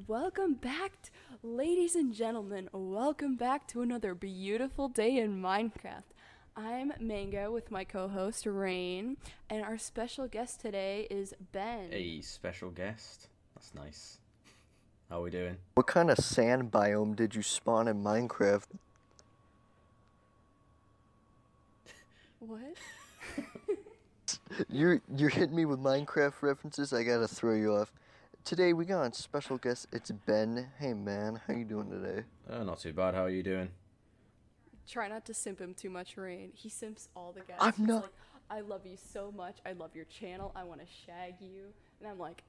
Welcome back, ladies and gentlemen. Welcome back to another beautiful day in Minecraft. I'm Mango with my co-host Rain, and our special guest today is Ben. A special guest? That's nice. How are we doing? What kind of sand biome did you spawn in Minecraft? What? You're hitting me with Minecraft references. I gotta throw you off. Today we got on special guest. It's Ben. Hey man, how you doing today? Not too bad. How are you doing? Try not to simp him too much, Rain. He simps all the guys. I'm He's not. like, I love you so much. I love your channel. I want to shag you. And I'm like,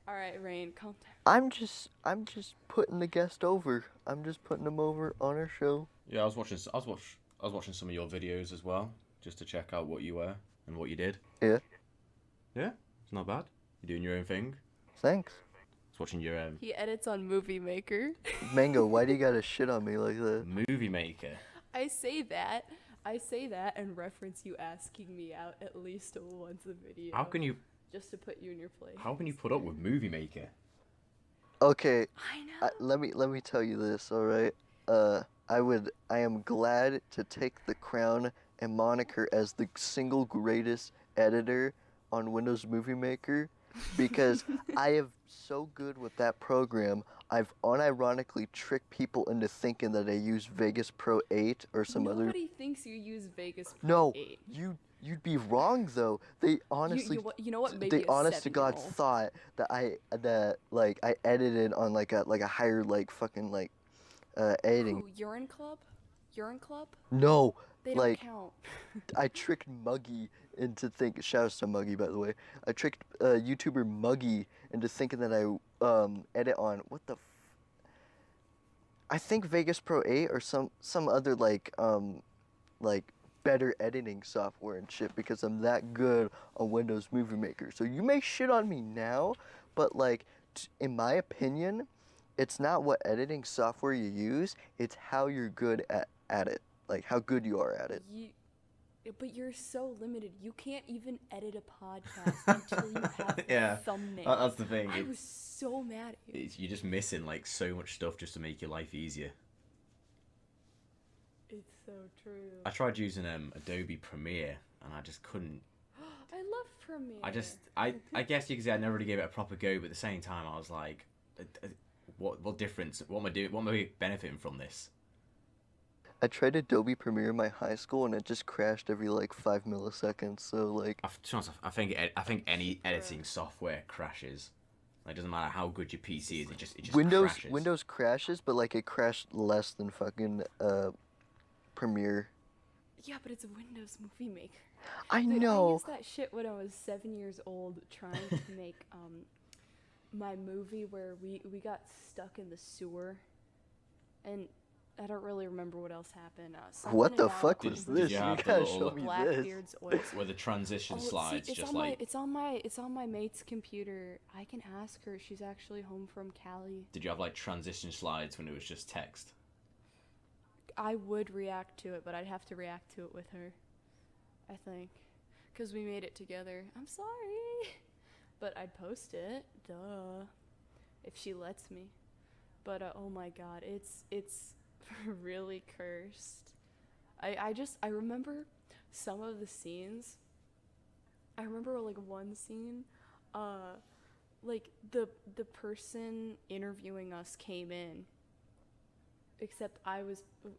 all right, Rain, calm down. I'm just putting the guest over. I'm just putting him over on our show. Yeah, I was watching some of your videos as well, just to check out what you were and what you did. Yeah. Yeah, it's not bad. You're doing your own thing. Thanks. I was watching your He edits on Movie Maker. Mango, why do you gotta shit on me like that? movie maker. I say that and reference you asking me out at least once a video. How can you Just to put you in your place. How can you put up with movie maker? Okay. I know. Let me tell you this. All right. I am glad to take the crown and moniker as the single greatest editor on Windows Movie Maker, because I have so good with that program. I've unironically tricked people into thinking that I use Vegas Pro 8 or some other. Nobody thinks you use Vegas Pro No, 8. you'd be wrong though. They honestly, you know what? Maybe they a honest to God 7-year-old. thought that I edited on like a higher fucking editing. Who, Urine Club? Urine Club? No, They don't like count. I tricked Muggy into think. Shouts to Muggy, by the way. I tricked YouTuber Muggy into thinking that I edit on what the. I think Vegas Pro 8 or some other like better editing software and shit, because I'm that good on Windows Movie Maker. So you may shit on me now, but in my opinion, it's not what editing software you use, it's how you're good at it. Like how good you are at it. But you're so limited. You can't even edit a podcast until you have the Yeah, thumbnail. that's the thing. I was so mad at you. You're just missing like so much stuff just to make your life easier. It's so true. I tried using Adobe Premiere and I just couldn't. I love Premiere. I guess you could say I never really gave it a proper go, but at the same time I was like, what difference? What am I doing? What am I benefiting from this? I tried Adobe Premiere in my high school and it just crashed every 5 milliseconds. So like, To be honest, I think any editing software crashes. Like, it doesn't matter how good your PC is, it just crashes. Windows crashes, but it crashed less than fucking Premiere. Yeah, but it's a Windows Movie Maker. I Dude, I know. used that shit when I was 7 years old trying to make my movie where we got stuck in the sewer, and I don't really remember what else happened. What the about- fuck was Did this? you You have the gotta little- show me this. Blackbeard's oyster. Where the transition slides it's just on like. it's on my mate's computer. I can ask her. She's actually home from Cali. Did you have like transition slides when it was just text? I would react to it, but I'd have to react to it with her, I think, because we made it together. I'm sorry, but I'd post it, duh, if she lets me. But oh my god, it's really cursed. I remember some of the scenes. I remember one scene, the person interviewing us came in. Except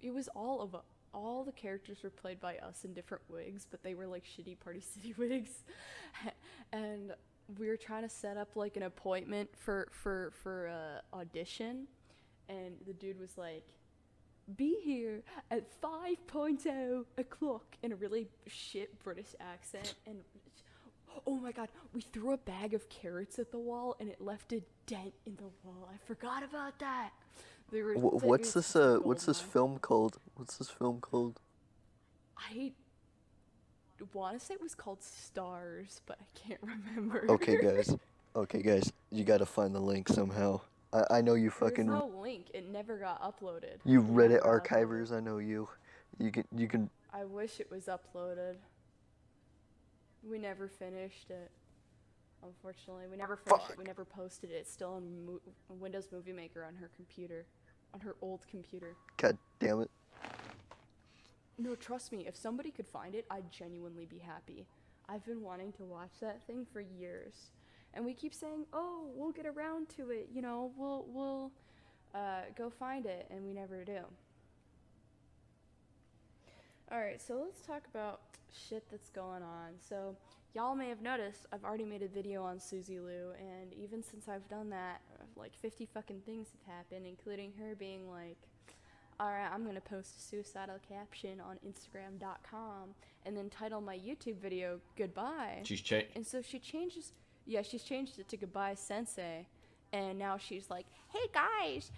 it was all the characters were played by us in different wigs, but they were shitty Party City wigs. And we were trying to set up an appointment for audition, and the dude was like, be here at 5:00 o'clock in a really shit British accent, and oh my god, we threw a bag of carrots at the wall and it left a dent in the wall. I forgot about that. What's this film called? What's this film called? I want to say it was called Stars, but I can't remember. Okay, guys, you gotta find the link somehow. I know you There's fucking. no link. It never got uploaded. You It Reddit never got archivers. uploaded. I know you. You can. I wish it was uploaded. We never finished it. Unfortunately, we never finished Fuck. it. We never posted it. It's still on Windows Movie Maker on her computer, on her old computer. God damn it. No, trust me. If somebody could find it, I'd genuinely be happy. I've been wanting to watch that thing for years, and we keep saying, "Oh, we'll get around to it. You know, we'll go find it," and we never do. Alright, so let's talk about shit that's going on. So, y'all may have noticed I've already made a video on Susie Lou, and even since I've done that, like 50 fucking things have happened, including her being like, alright, I'm gonna post a suicidal caption on Instagram.com and then title my YouTube video Goodbye. She's changed. And so she's changed it to Goodbye Sensei, and now she's like, hey guys,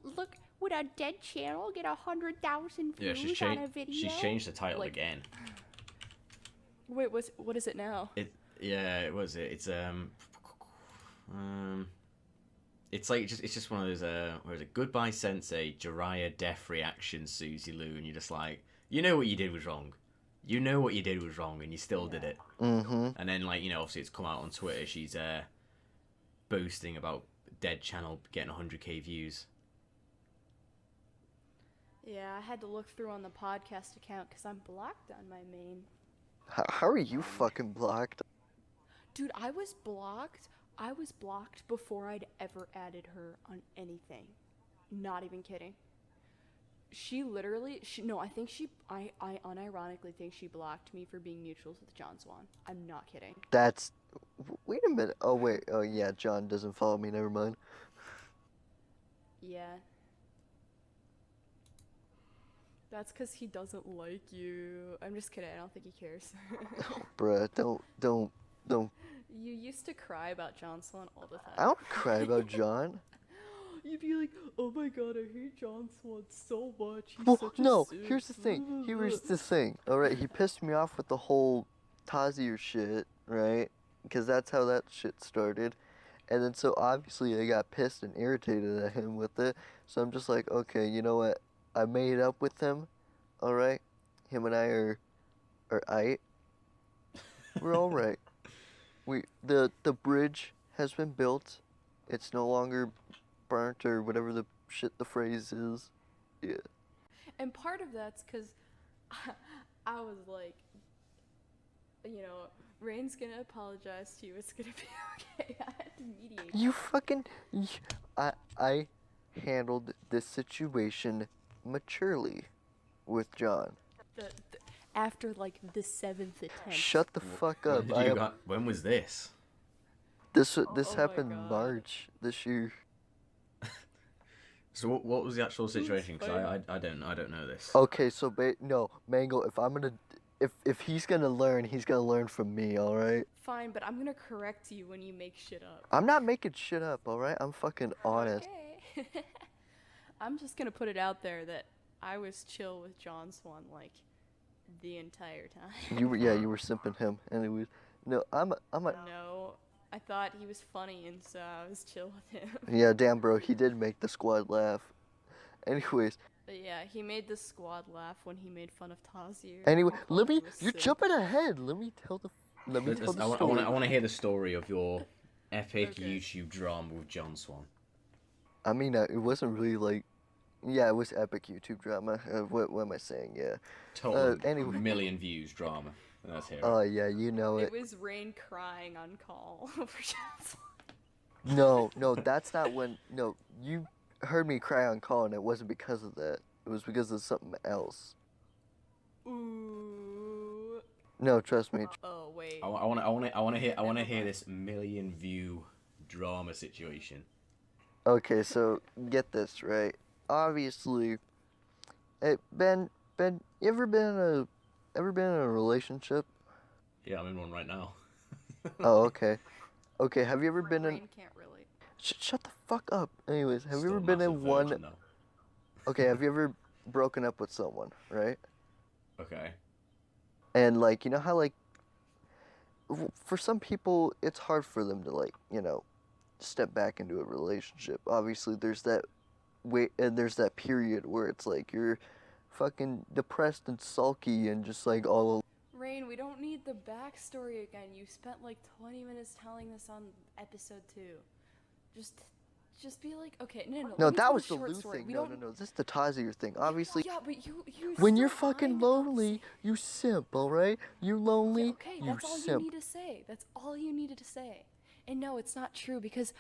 look, would a dead channel get 100,000 Yeah, views on a video? she's changed the title Like- again. Wait, what is it now? It's like it's just one of those where is it? Goodbye Sensei, Jiraiya death reaction, Susie Lou, and you're just like, you know what you did was wrong. You know what you did was wrong, and you still did it. Mm-hmm. And then, like, you know, obviously it's come out on Twitter. She's boasting about dead channel getting 100k views. Yeah, I had to look through on the podcast account because I'm blocked on my main. How are you fucking blocked? Dude, I was blocked before I'd ever added her on anything. Not even kidding. I unironically think she blocked me for being mutuals with John Swan. I'm not kidding. Wait a minute. Oh, wait. Oh, yeah, John doesn't follow me. Never mind. Yeah. That's because he doesn't like you. I'm just kidding. I don't think he cares. Bruh, don't. You used to cry about John Swan all the time. I don't cry about John. You'd be like, oh my god, I hate John Swan so much. He's Well, such a no, simp." here's the thing. Here's the thing. Alright, he pissed me off with the whole Tazier shit, right? Because that's how that shit started. And then so obviously I got pissed and irritated at him with it. So I'm just like, okay, you know what? I made up with him. Alright? Him and I are aight. We're alright. The bridge has been built. It's no longer burnt or whatever the shit the phrase is. Yeah. And part of that's because I was like, you know, Rain's gonna apologize to you. It's gonna be okay. I had to mediate. You fucking. I handled this situation maturely with John. After like the 7th attempt. Shut the fuck up. When was this? This Oh my happened God. March this year. So what was the actual situation? Because fine. I don't know this. Okay, so no, Mango. If he's gonna learn, he's gonna learn from me. All right. Fine, but I'm gonna correct you when you make shit up. I'm not making shit up. All right. I'm fucking honest. Okay. I'm just gonna put it out there that I was chill with John Swan like the entire time. You were simping him. Anyways, no, I'm a. No, I thought he was funny, and so I was chill with him. Yeah, damn, bro. He did make the squad laugh. Anyways, But yeah, he made the squad laugh when he made fun of Tazier. anyway, I thought he was you're sick. jumping ahead. Let me tell the I story. want to hear the story of your epic Okay. YouTube drama with John Swan. I mean, it wasn't really like, yeah, it was epic YouTube drama. What am I saying? Yeah. Total Anyway. million views drama. Let's hear it. Oh yeah, you know It it. was Rain crying on call over John Swan. No, that's not when. No, you heard me cry on call, and it wasn't because of that. It was because of something else. Ooh. No, trust me. Oh wait. I want to Never hear mind. this million view drama situation. Okay, so get this right. Obviously, hey, Ben, you ever been in a relationship? Yeah, I'm in one right now. Oh, okay. Okay, have you ever been in? Rain can't relate. Shut the fuck up. Anyways, have you Still ever a been massive in one? virgin, though. Okay, have you ever broken up with someone, right? Okay. And like, you know how like, for some people, it's hard for them to like, step back into a relationship. Obviously, there's that there's that period where it's like you're fucking depressed and sulky and just like all. Rain, we don't need need the backstory again. You spent like 20 minutes telling this on episode 2. Just be like, okay, no. No, let me that tell was the short Lou story. thing. We No, don't- This is the Tazier thing. Obviously, Yeah, but you when still you're fucking whined about lonely, you simp, alright? You lonely, Yeah, okay, you that's all you simp. need to say. That's all you needed to say. And no, it's not true because,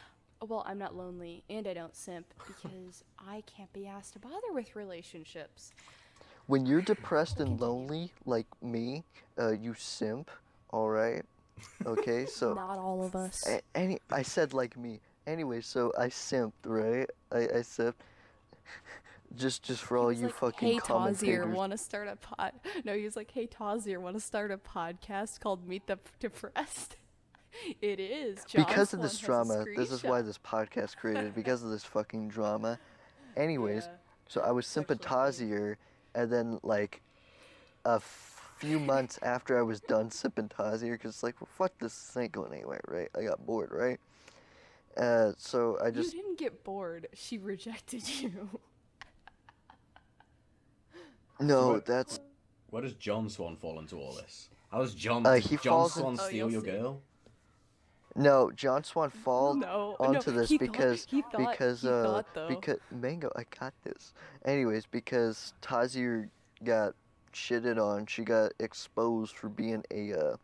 well, I'm not lonely and I don't simp because I can't be asked to bother with relationships. When you're depressed and Continue. lonely, like me, you simp, alright? Okay, so Not all of us. I said like me. Anyway, so I simped, right? I simped. Just for He all was you like, fucking hey, Tazier, commentators. want to start a pod? No, he was like, hey, Tazier, want to start a podcast called Meet the Depressed? It is. John Because of this Swan has a drama, this is why screenshot. this podcast created. Because of this fucking drama. Anyways, Yeah. so I was It's actually sympathizier, and then like a few months after I was done sympathizier, because like, well, fuck this ain't going anywhere, right? I got bored, right? So I You just didn't get bored. She rejected you. no, What? that's Where does John Swan fall into all this? How does John? he Did John falls in- Swan Oh, steal you'll your see. girl? no. John Swan fall No, onto this he because he thought though. because Mango, I got this. Anyways, because Tazier got shitted on, she got exposed for being a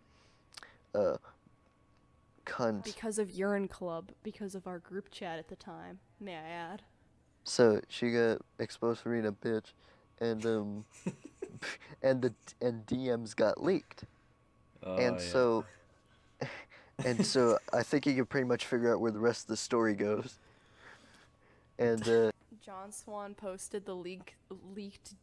cunt. Because of Urine Club, because of our group chat at the time, may I add. So she got exposed for being a bitch, and and DMs got leaked, Oh, and yeah. so I think you can pretty much figure out where the rest of the story goes. And John Swan posted the leaked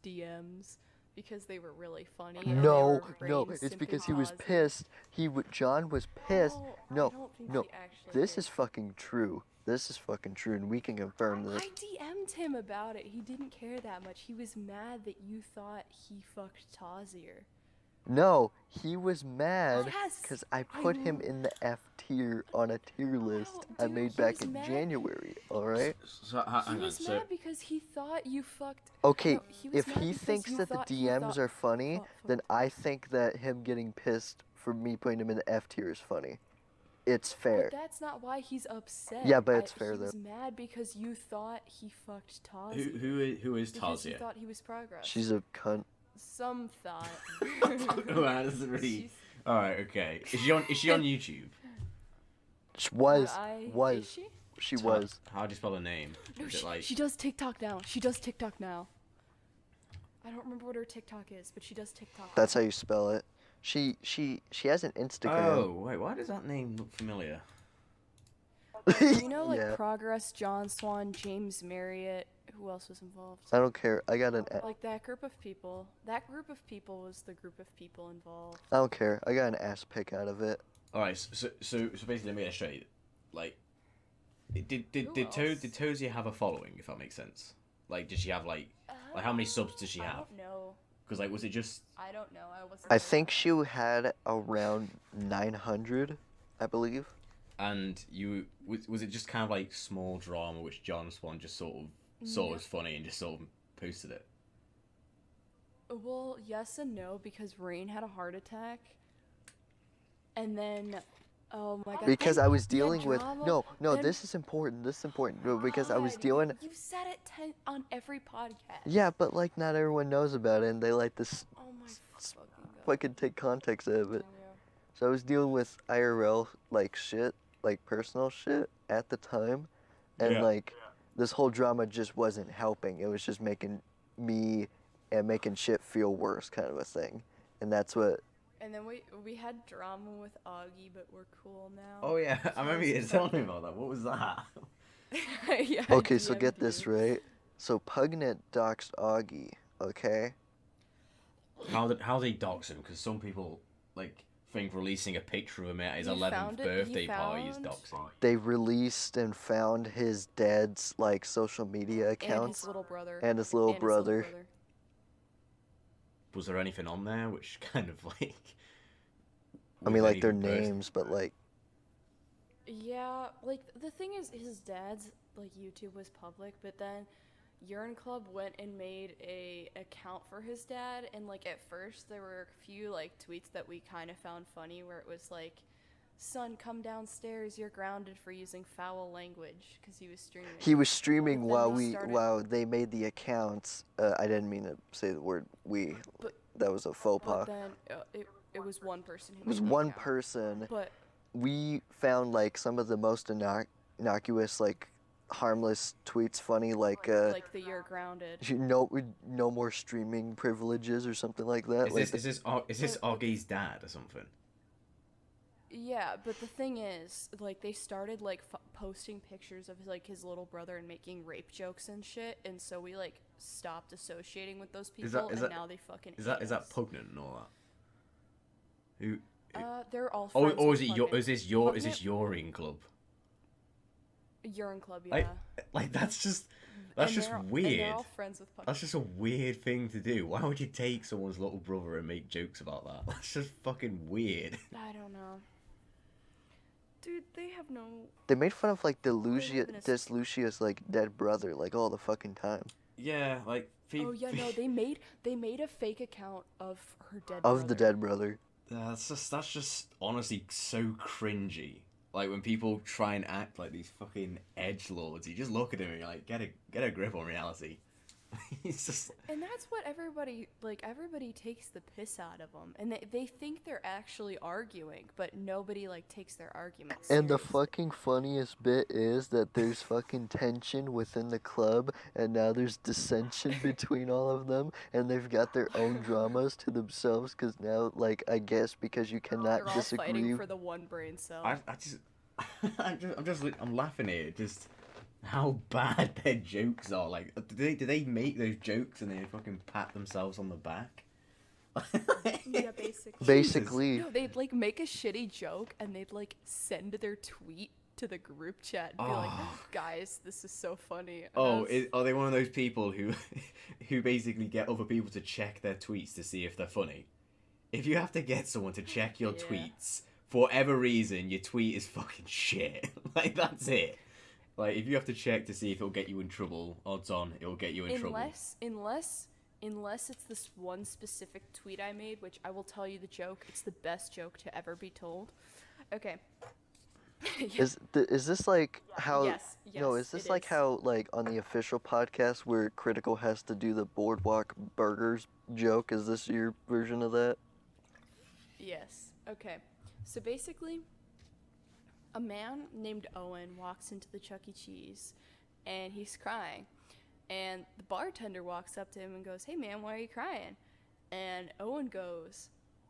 DMs because they were really funny. and they no, were no, Rain it's because he was sympathizing. pissed. John was pissed. No, No, I don't think no, he actually this did. is fucking true. This is fucking true, and we can confirm this. I DM'd him about it. He didn't care that much. He was mad that you thought he fucked Tazier. No, he was mad Yes, because I put him in the F tier on a tier list I dude, made he back was in mad. January. All right. So, He hang on. was So, mad because he thought you fucked. Okay, No, he was if mad he because thinks you that the thought he DMs thought- are funny, then fuck. I think that him getting pissed for me putting him in the F tier is funny. It's fair. But that's not why he's upset. Yeah, but it's fair, He was though. mad because you thought he fucked Tazier. who is Because he Tazier? thought he was progress. She's a cunt. Some thought. Wow, this is really. She's- All right, okay. Is she on YouTube? She Is was. she? She was. How do you spell her name? No, Is it like? she does TikTok now. She does TikTok now. I don't remember what her TikTok is, but she does TikTok. That's how you spell it. She has an Instagram. Oh wait, why does that name look familiar? You know, like Yeah. Progress, John Swan, James Marriott. Who else was involved? I don't care. I got an. Like that group of people. That group of people was the group of people involved. I don't care. I got an ass pick out of it. All right, so basically, let me get it straight. Like, did Who else? Tozy have a following? If that makes sense. Like, did she have like how many subs does she I have? don't know. Because like, was it just? I don't know. I wasn't. I there. think she had around 900, I believe. And you was it just kind of like small drama which John Swan just sort of saw No. as funny and just sort of posted it? Well, yes and no, because Rain had a heart attack. And then, oh my god. Because then I was that dealing with drama, no. then- This is important. This is important no, because I was God, dealing. You said it on every podcast. Yeah, but like not everyone knows about it, and they like this Oh my fucking god. fucking take context out of it. Yeah. So I was dealing with IRL like shit, like personal shit at the time, and Yeah. like this whole drama just wasn't helping. It was just making me and making shit feel worse, kind of a thing, and that's what. And then we had drama with Augie, but we're cool now. Oh yeah, I remember you telling me about that. What was that? Yeah, I Okay, so get DM'd this you. right. So Pugnet doxed Augie, okay? How they dox him? Because some people like think releasing a picture of him at his He 11th found it- he birthday party is found- doxing. They released and found his dad's like social media And his accounts little brother. and his little brother. Was there anything on there which kind of like? I mean, was like their anything personal? names, but like Yeah, like the thing is, his dad's like YouTube was public, but then Urine Club went and made a account for his dad, and like at first there were a few like tweets that we kind of found funny where it was like, "Son, come downstairs. You're grounded for using foul language," because he was streaming. He was streaming But then while they started- while they made the accounts. I didn't mean to say the word we. But- That was a faux But pas. then it was one person who It was made the one account. person. But We found like some of the most innocuous, like harmless tweets funny, like the "you're grounded." no more streaming privileges or something like that. Is this Oggy's dad or something? Yeah, but the thing is, like, they started like posting pictures of like his little brother and making rape jokes and shit, and so we like stopped associating with those people, and now they fucking. Is hate that us. Pugnant and all that? Who? They're all. Oh, Friends or with is Pugnant. this Urine Club? Urine Club, yeah. Like that's just And weird. And they're all friends with Pugnant. That's just a weird thing to do. Why would you take someone's little brother and make jokes about that? That's just fucking weird. I don't know. Dude, they have no. They made fun of like live in a Lucia's like dead brother like all the fucking time. Yeah, like. Oh yeah, no, they made a fake account of her dead. Of the brother. dead brother. That's just honestly so cringy. Like when people try and act like these fucking edgelords, you just look at them and you're like, get a grip on reality. It's just. And that's what everybody takes the piss out of them, and they think they're actually arguing, but nobody like takes their arguments. And the seriously. fucking funniest bit is that there's fucking tension within the club, and now there's dissension between all of them, and they've got their own dramas to themselves, because now, like, I guess because you They're cannot all disagree. fighting for the one brain cell. I'm laughing at it. Just how bad their jokes are. Like, do they make those jokes and they fucking pat themselves on the back? Yeah, basically. Basically, No, they'd like make a shitty joke and they'd like send their tweet to the group chat and be like, "Guys, this is so funny." And Are they one of those people who basically get other people to check their tweets to see if they're funny? If you have to get someone to check your Yeah. tweets for whatever reason, your tweet is fucking shit. Like that's it. Like if you have to check to see if it'll get you in trouble, odds on it'll get you in trouble. Unless it's this one specific tweet I made, which I will tell you the joke. It's the best joke to ever be told. Okay. is this like how? Yes, No, is yes, this it like is. how like on the official podcast where Critical has to do the Boardwalk Burgers joke? Is this your version of that? Yes. Okay. So basically, a man named Owen walks into the Chuck E. Cheese, and he's crying. And the bartender walks up to him and goes, "Hey man, why are you crying?" And Owen goes,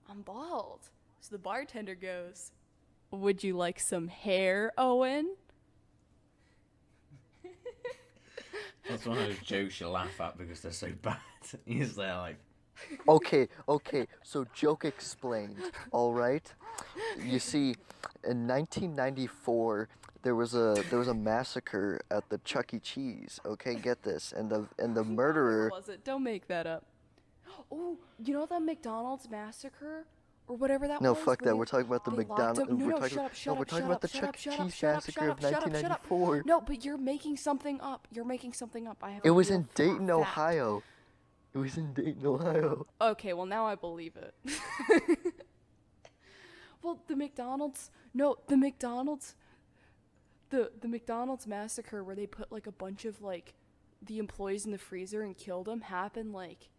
"I'm bald." So the bartender goes, "Would you like some hair, Owen?" That's one of those jokes you laugh at because they're so bad. He's there like, Okay, so joke explained, all right? You see, in 1994, there was a massacre at the Chuck E. Cheese. Okay, get this, and the murderer. Was it? Don't make that up. Oh, you know that McDonald's massacre or whatever that No, was? fuck where that. they- We're talking about the they locked McDonald's. up- No, we're no, talking, shut up, shut no, we're up, talking shut about up, the shut Chuck up, E. shut up, Cheese shut up, massacre shut of up, shut up, shut up. 1994. No, but you're making something up. You're making something up. I have. It a was real in Dayton, fact. Ohio. It was in Dayton, Ohio. Okay, well now I believe it. Well, the McDonald's massacre where they put like a bunch of like the employees in the freezer and killed them happened like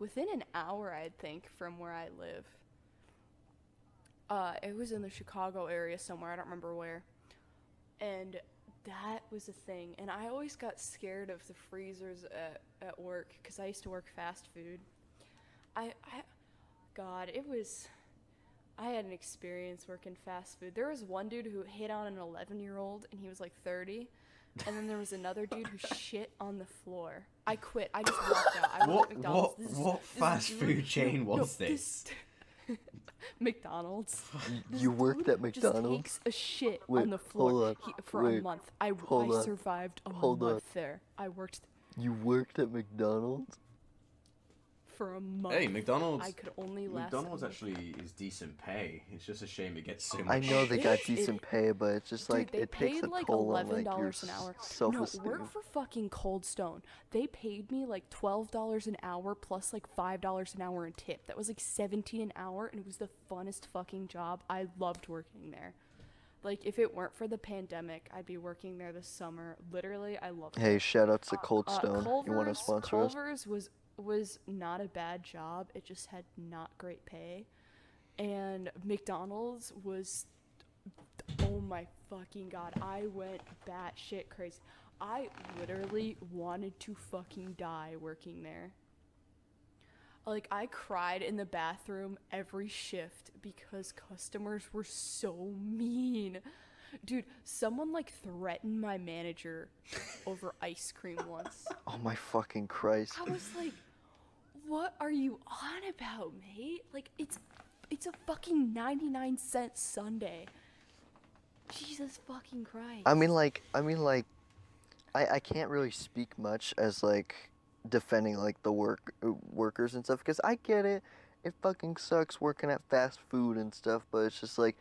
within an hour, I'd think, from where I live. It was in the Chicago area somewhere, I don't remember where. And that was a thing, and I always got scared of the freezers at work because I used to work fast food. I had an experience working fast food. There was one dude who hit on an 11-year-old, and he was like 30. And then there was another dude who shit on the floor. I quit. I just walked out. I worked at McDonald's. what fast food chain was this? McDonald's. You worked at Just McDonald's? takes a shit Wait, on the floor hold on, for a wait, month. I hold on, survived a hold on. month there. I worked You worked at McDonald's? for a month. Hey, McDonald's. I could only last. McDonald's a month. actually is decent pay. It's just a shame it gets so much. I know they got It- decent pay, but it's just Dude, like they it takes paid a like toll on like your $11 an hour. No, self-esteem. work for fucking Cold Stone. They paid me like $12 an hour plus like $5 an hour in tip. That was like $17 an hour, and it was the funnest fucking job. I loved working there. Like, if it weren't for the pandemic, I'd be working there this summer. Literally, I loved it. Hey, shout out to Cold Stone. You want to sponsor us? Culver's was not a bad job. It just had not great pay. And McDonald's was, oh my fucking god, I went batshit crazy. I literally wanted to fucking die working there. Like, I cried in the bathroom every shift because customers were so mean. Dude, someone like threatened my manager over ice cream once. Oh my fucking Christ. I was like, what are you on about, mate? Like, it's a fucking 99-cent sundae. Jesus fucking Christ. I mean, I can't really speak much as like defending like the workers and stuff, because I get it. It fucking sucks working at fast food and stuff, but it's just like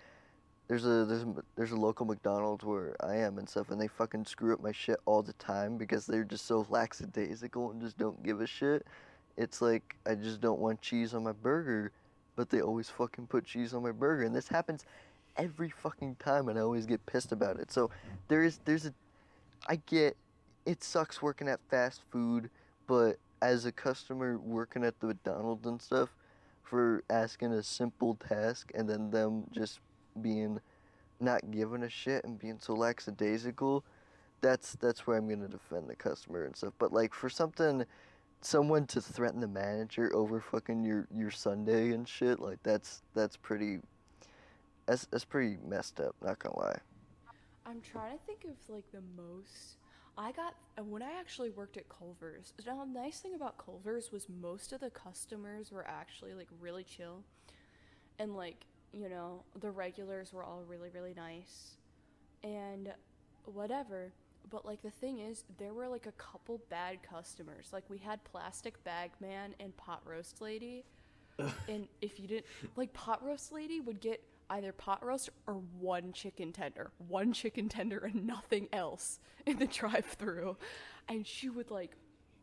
there's a local McDonald's where I am and stuff, and they fucking screw up my shit all the time because they're just so lackadaisical and just don't give a shit. It's like I just don't want cheese on my burger, but they always fucking put cheese on my burger, and this happens every fucking time, and I always get pissed about it. So I get it sucks working at fast food, but as a customer working at the McDonald's and stuff, for asking a simple task and then them just being not giving a shit and being so lackadaisical, that's where I'm gonna defend the customer and stuff. But like for someone to threaten the manager over fucking your Sunday and shit, like that's pretty messed up, not gonna lie. I'm trying to think of like the most I got when I actually worked at Culver's. Now, the nice thing about Culver's was most of the customers were actually like really chill, and like, you know, the regulars were all really, really nice and whatever. But like the thing is, there were like a couple bad customers. Like, we had Plastic Bag Man and Pot Roast Lady. And if you didn't like, Pot Roast Lady would get either pot roast or one chicken tender and nothing else in the drive-thru, and she would like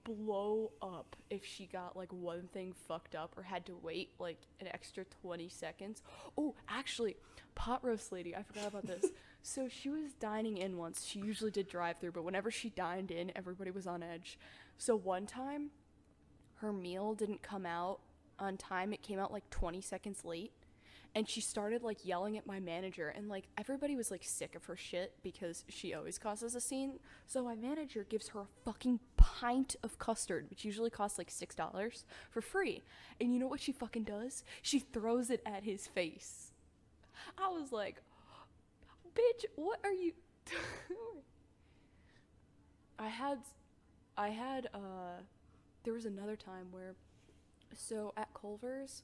blow up if she got like one thing fucked up or had to wait like an extra 20 seconds. Oh, actually, Pot Roast Lady, I forgot about this. So she was dining in once. She usually did drive-thru, but whenever she dined in, everybody was on edge. So one time her meal didn't come out on time. It came out like 20 seconds late. And she started like yelling at my manager, and like everybody was like sick of her shit because she always causes a scene. So my manager gives her a fucking pint of custard, which usually costs like $6, for free. And you know what she fucking does? She throws it at his face. I was like, bitch, what are you I had there was another time where, so at Culver's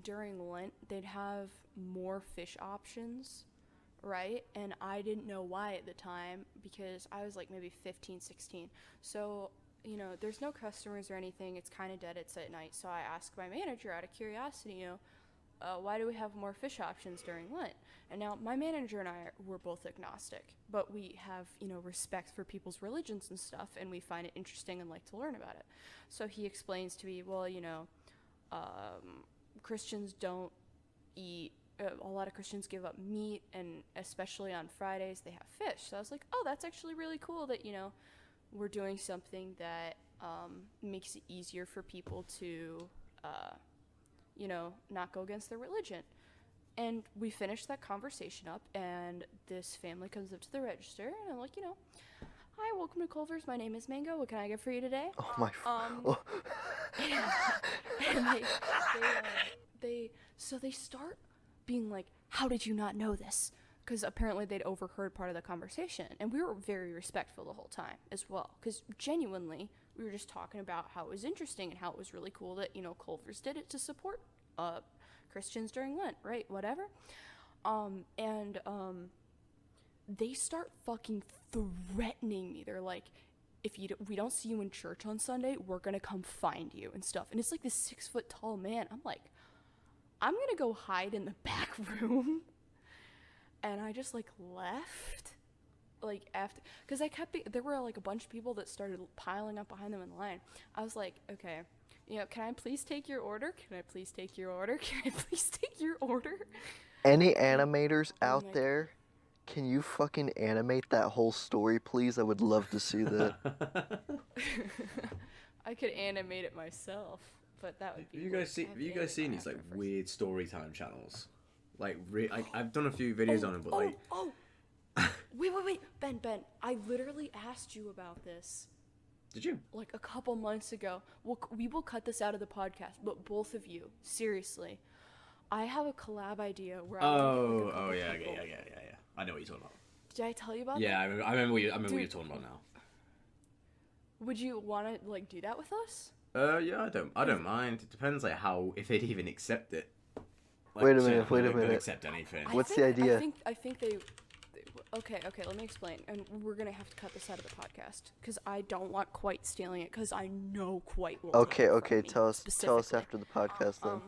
during Lent, they'd have more fish options, right? And I didn't know why at the time because I was like maybe 15, 16. So, you know, there's no customers or anything. It's kind of dead. It's at night. So I asked my manager out of curiosity, you know, why do we have more fish options during Lent? And now my manager and I were both agnostic, but we have, you know, respect for people's religions and stuff, and we find it interesting and like to learn about it. So he explains to me, well, you know, Christians don't eat, a lot of Christians give up meat, and especially on Fridays they have fish. So I was like, oh, that's actually really cool that, you know, we're doing something that makes it easier for people to, you know, not go against their religion. And we finished that conversation up, and this family comes up to the register, and I'm like, you know, hi, welcome to Culver's. My name is Mango. What can I get for you today? Oh my. Oh. And they start being like, how did you not know this? Because apparently they'd overheard part of the conversation, and we were very respectful the whole time as well, because genuinely we were just talking about how it was interesting and how it was really cool that, you know, Culver's did it to support Christians during Lent, right? Whatever. They start fucking threatening me. They're like, if we don't see you in church on Sunday, we're gonna come find you and stuff. And it's like this 6 foot tall man. I'm like, I'm gonna go hide in the back room. And I just like left, like after, because there were like a bunch of people that started piling up behind them in line. I was like, okay, can I please take your order? Can I please take your order? Can I please take your order? Any animators out there? Can you fucking animate that whole story, please? I would love to see that. I could animate it myself, but that would be. Have you guys seen these like weird story time channels? Like, I've done a few videos on them, but like. Wait, Ben. I literally asked you about this. Did you? Like a couple months ago. We will cut this out of the podcast, but both of you, seriously, I have a collab idea where. Oh yeah. I know what you're talking about. Did I tell you about that? Yeah, I remember what you're talking about now. Would you want to like do that with us? Yeah, I don't mind. It depends like if they'd even accept it. Like, wait a minute. They'll accept anything. What's the idea? I think they. Okay, let me explain. And we're going to have to cut this out of the podcast because I don't want Quite stealing it because I know Quite will. Okay, tell us after the podcast then.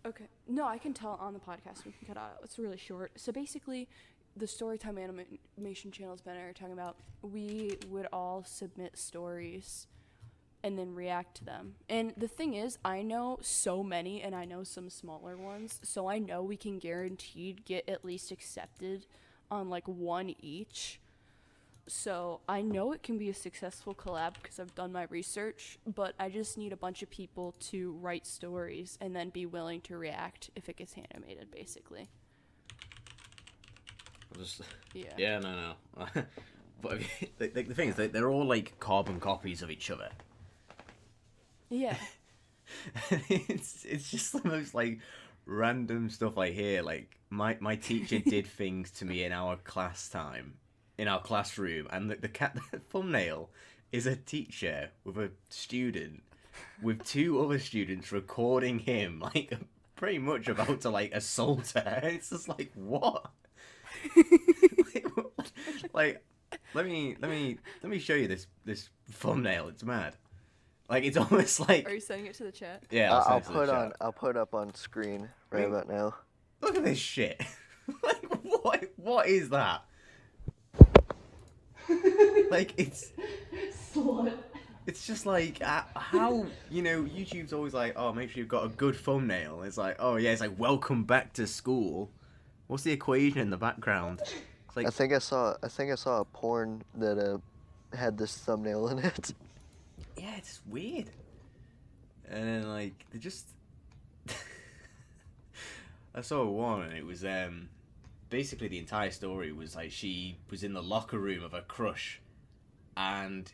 Okay. No, I can tell on the podcast. We can cut it out. It's really short. So basically, the Storytime animation channels Ben and I are talking about, we would all submit stories and then react to them. And the thing is, I know so many and I know some smaller ones, so I know we can guaranteed get at least accepted on like one each. So I know it can be a successful collab because I've done my research, but I just need a bunch of people to write stories and then be willing to react if it gets animated, basically. Yeah, no. But the thing is, they're all like carbon copies of each other. Yeah. It's just the most like random stuff I hear. Like my teacher did things to me in our classroom, and the thumbnail is a teacher with a student, with two other students recording him like pretty much about to like assault her. It's just like what? Like let me show you this thumbnail. It's mad. Like it's almost like. Are you sending it to the chat? Yeah, I'll put it up on screen about now. Look at this shit. Like what is that? Like it's. Slut. It's just like how YouTube's always like, oh, make sure you've got a good thumbnail. It's like, oh yeah, it's like welcome back to school. What's the equation in the background? It's like, I think I saw a porn that had this thumbnail in it. Yeah, it's weird. And then like they just I saw one and it was basically the entire story was like she was in the locker room of her crush and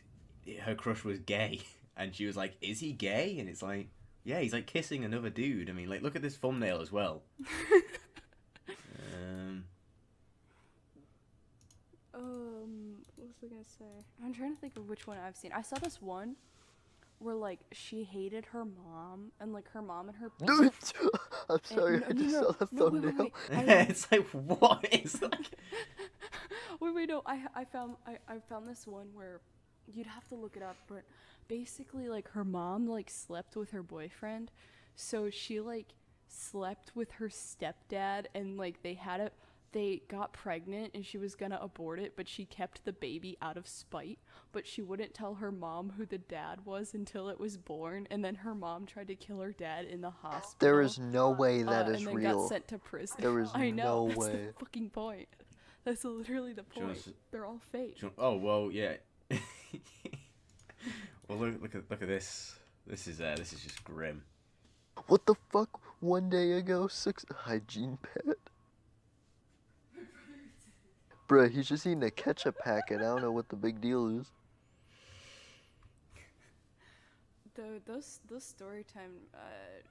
her crush was gay and she was like, is he gay? And it's like, yeah, he's like kissing another dude. I mean, like, look at this thumbnail as well. What was I gonna say? I'm trying to think of which one I've seen. I saw this one where like she hated her mom and like her mom and her. I'm sorry, I just saw the thumbnail. Wait. It's like what is like. Wait, no. I found this one where you'd have to look it up, but basically like her mom like slept with her boyfriend, so she like slept with her stepdad and like they got pregnant and she was gonna abort it, but she kept the baby out of spite. But she wouldn't tell her mom who the dad was until it was born, and then her mom tried to kill her dad in the hospital. There is no way that is and then real. got sent to prison. There is I know, no that's way. the fucking point. That's literally the point. They're all fake. Oh well, yeah. Well, look at this. This is just grim. What the fuck? One day ago, 6 hygiene pad. Bruh, he's just eating a ketchup packet. I don't know what the big deal is. Those Storytime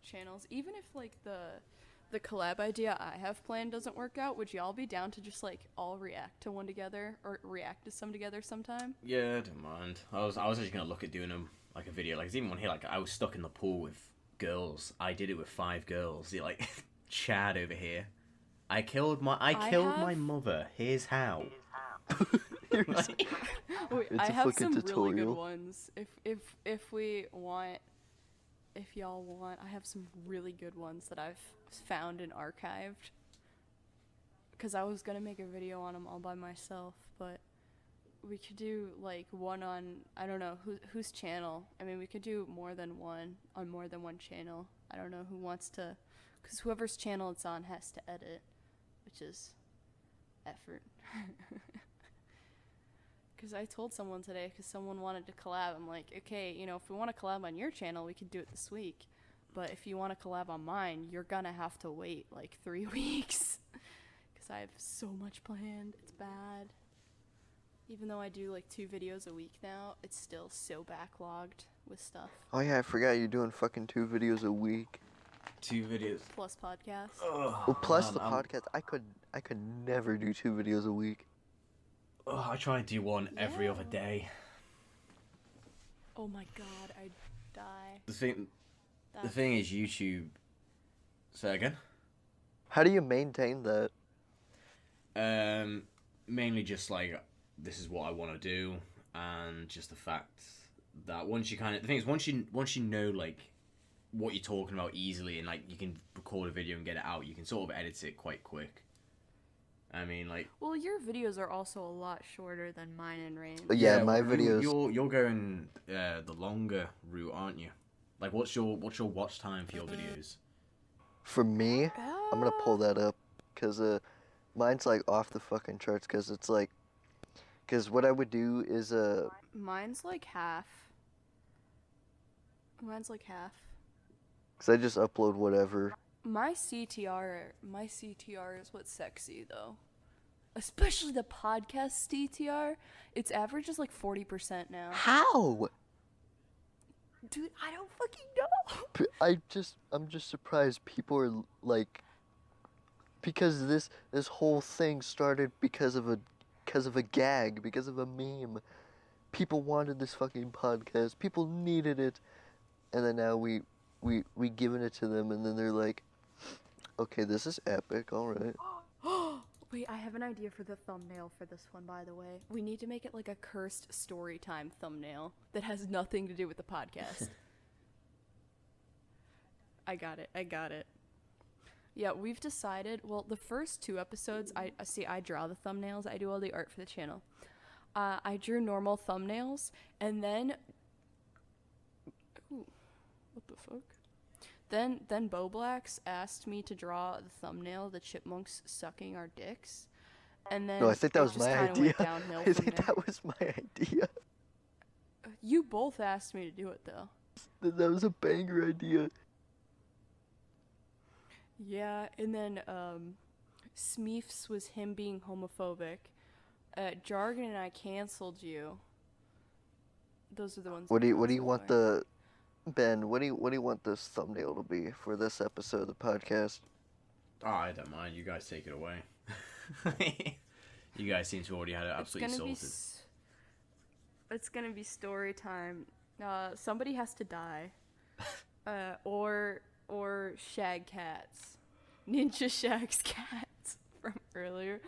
channels, even if like the collab idea I have planned doesn't work out, would y'all be down to just like all react to one together or react to some together sometime? Yeah, I don't mind. I was actually gonna look at doing like a video. Like there's even one here. Like I was stuck in the pool with girls. I did it with 5 girls. See, like Chad over here. I killed my mother. Here's how. Like, Wait, It's I a have fucking some really good tutorial. ones. If y'all want, I have some really good ones that I've found and archived. Because I was gonna make a video on them all by myself, but we could do like one on, I don't know whose channel. I mean, we could do more than one on more than one channel. I don't know who wants to, because whoever's channel it's on has to edit, which is effort. Because I told someone today, because someone wanted to collab, I'm like, okay, you know, if we want to collab on your channel, we could do it this week. But if you want to collab on mine, you're gonna have to wait like 3 weeks. Because I have so much planned. It's bad. Even though I do like 2 videos a week now, it's still so backlogged with stuff. Oh yeah, I forgot you're doing fucking 2 videos a week. 2 videos. Plus podcasts. Well, plus man, the podcast, I could never do 2 videos a week. I try and do one every other Yeah. day. Oh my god, I'd die. The thing is, YouTube. Say again. How do you maintain that? Mainly just like, this is what I want to do, and just the fact that once you kind of, the thing is, once you know like what you're talking about easily, and like you can record a video and get it out, you can sort of edit it quite quick. I mean, like, Well, your videos are also a lot shorter than mine and Rain. Yeah, my well, videos. You're going the longer route, aren't you? Like, what's your watch time for your videos? For me, I'm gonna pull that up, cause mine's like off the fucking charts. Cause it's like, cause what I would do is Mine's like half. Mine's like half. cause I just upload whatever. My CTR is what's sexy though. Especially the podcast CTR. Its average is like 40% now. How? Dude, I don't fucking know. I'm just surprised people are like, because this whole thing started because of a gag, because of a meme. People wanted this fucking podcast. People needed it, and then now we giving it to them, and then they're like, okay, this is epic. All right. Wait, I have an idea for the thumbnail for this one, by the way. We need to make it like a cursed story time thumbnail that has nothing to do with the podcast. I got it. Yeah, we've decided, well, the first 2 episodes, I draw the thumbnails, I do all the art for the channel. I drew normal thumbnails, and then, ooh, what the fuck? Then Bo Blacks asked me to draw the thumbnail, the chipmunks sucking our dicks, and then No, I think that it was just my kinda idea. went downhill I from think there. that was my idea. You both asked me to do it though. That was a banger idea. Yeah, and then Smeefs was him being homophobic. Jargon and I canceled you. Those are the ones. What do we you canceled want for. Ben? What do you want this thumbnail to be for this episode of the podcast? Oh, I don't mind. You guys take it away. You guys seem to already had it absolutely sorted. It's gonna be story time. Somebody has to die. Or shag cats. Ninja shags cats from earlier.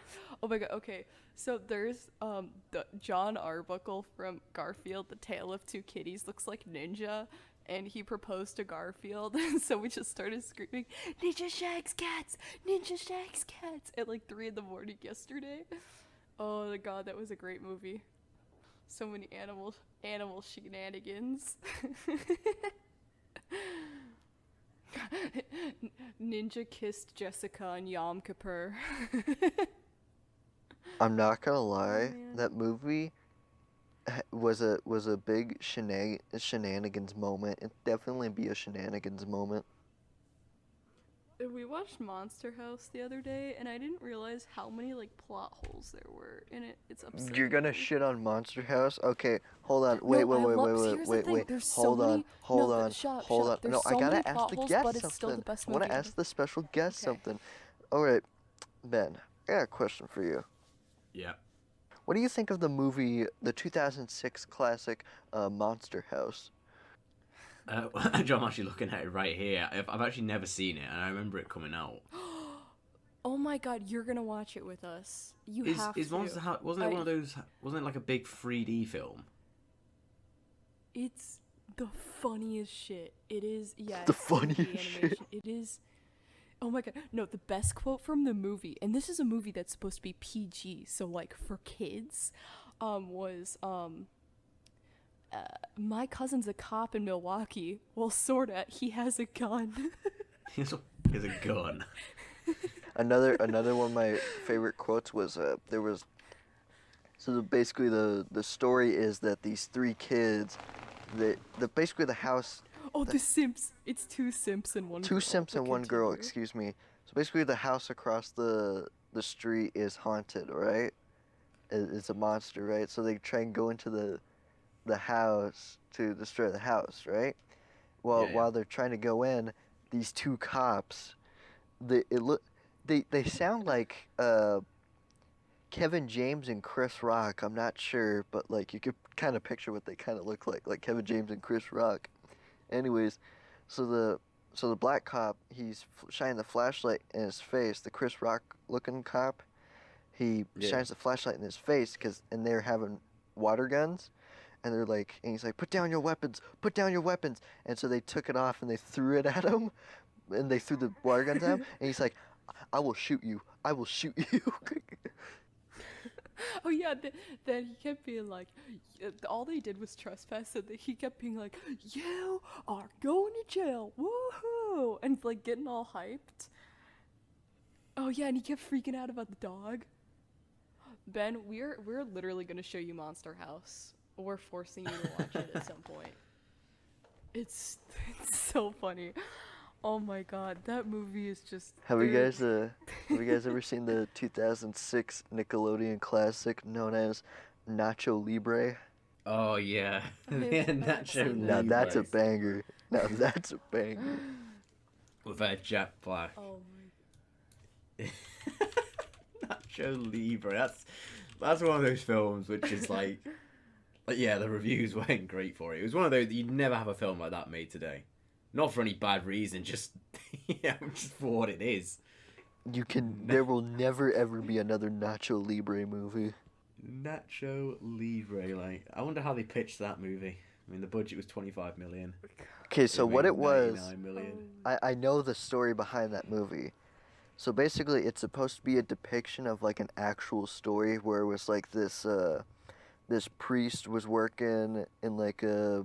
Oh my god, okay. So there's the John Arbuckle from Garfield, The Tale of Two Kitties, looks like Ninja, and he proposed to Garfield, so we just started screaming, Ninja shags cats! Ninja shags cats! At like 3 a.m. yesterday. Oh my god, that was a great movie. So many animal shenanigans. Ninja kissed Jessica on Yom Kippur. I'm not gonna lie, man. that movie was a big shenanigans moment. It'd definitely be a shenanigans moment. We watched Monster House the other day, and I didn't realize how many like plot holes there were in it. It's upsetting. You're gonna shit on Monster House? Okay, hold on. Wait. Here's the thing, there's so Hold many- on. Hold no, on. shut up, Hold shut on. up. There's No, so I many gotta ask plot the holes, guest but it's still the something. best I wanna movie ask ever. the special guest Okay. something. All right, Ben. I got a question for you. Yeah. What do you think of the movie, the 2006 classic Monster House? John, I'm actually looking at it right here. I've actually never seen it, and I remember it coming out. Oh my god, you're gonna watch it with us. You Is have is to. Monster House? Wasn't it one of those? Wasn't it like a big 3D film? It's the funniest shit. It is, yeah. The It's 2D funniest shit. animation. It is. Oh my god. No, the best quote from the movie, and this is a movie that's supposed to be PG, so like for kids, was my cousin's a cop in Milwaukee. Well, sorta. He has a gun. He has a gun. Another one of my favorite quotes was basically the story is that these three kids, basically the house. Oh, the Simps. It's two Simps and one girl. Two Simps But and one girl, continue. excuse me. So basically the house across the street is haunted, right? It's a monster, right? So they try and go into the house to destroy the house, right? Well, Yeah, yeah. while they're trying to go in, these two cops, they sound like Kevin James and Chris Rock. I'm not sure, but like you could kind of picture what they kind of look like Kevin James and Chris Rock. Anyways, so the black cop, he's shining the flashlight in his face. The Chris Rock looking cop, he shines the flashlight in his face and they're having water guns, and he's like, put down your weapons, and so they took it off and they threw it at him, and they threw the water guns at him, and he's like, I will shoot you. Oh yeah, then he kept being like, all they did was trespass, so he kept being like, you are going to jail, woohoo, and like getting all hyped. Oh yeah, and he kept freaking out about the dog. Ben, we're literally gonna show you Monster House. We're forcing you to watch it at some point. It's so funny. Oh my god, that movie is just. Have you guys ever seen the 2006 Nickelodeon classic known as Nacho Libre? Oh yeah, I've Nacho seen Now that. that's a Libre. banger. Now that's a banger. With Jack Black. Oh my. Nacho Libre. That's one of those films which is like yeah, the reviews weren't great for it. It was one of those you'd never have a film like that made today. Not for any bad reason, just just for what it is. There will never ever be another Nacho Libre movie. Nacho Libre, like I wonder how they pitched that movie. I mean, the budget was 25 million. Okay, so what made it was, 99 million. I know the story behind that movie. So basically, it's supposed to be a depiction of like an actual story where it was like this priest was working in like a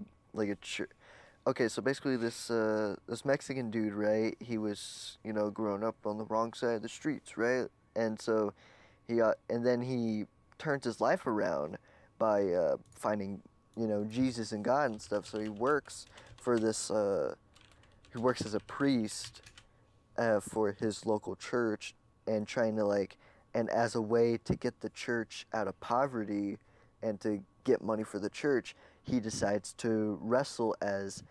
church. Okay, so basically this Mexican dude, right? He was, growing up on the wrong side of the streets, right? And so and then he turns his life around by finding, Jesus and God and stuff. So he works for this. He works as a priest for his local church, and trying to and as a way to get the church out of poverty and to get money for the church, he decides to wrestle as,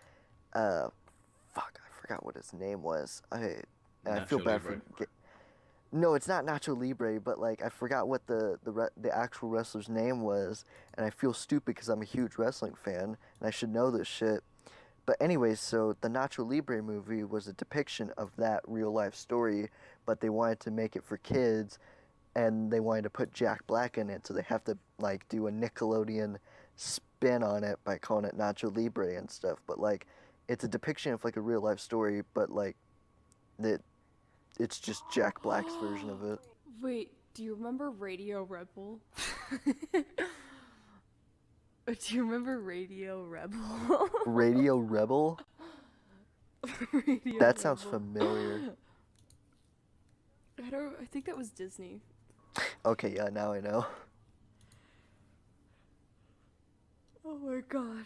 I forgot what his name was. I feel Nacho bad Libre. for. No, it's not Nacho Libre, but I forgot what the actual wrestler's name was, and I feel stupid because I'm a huge wrestling fan and I should know this shit. But anyways, so the Nacho Libre movie was a depiction of that real life story, but they wanted to make it for kids, and they wanted to put Jack Black in it, so they have to do a Nickelodeon spin on it by calling it Nacho Libre and stuff. But it's a depiction of a real life story, but it's just Jack Black's version of it. Wait, do you remember Radio Rebel? Do you remember Radio Rebel? Radio Rebel? Radio That sounds Rebel. familiar. I think that was Disney. Okay, yeah, now I know. Oh my god.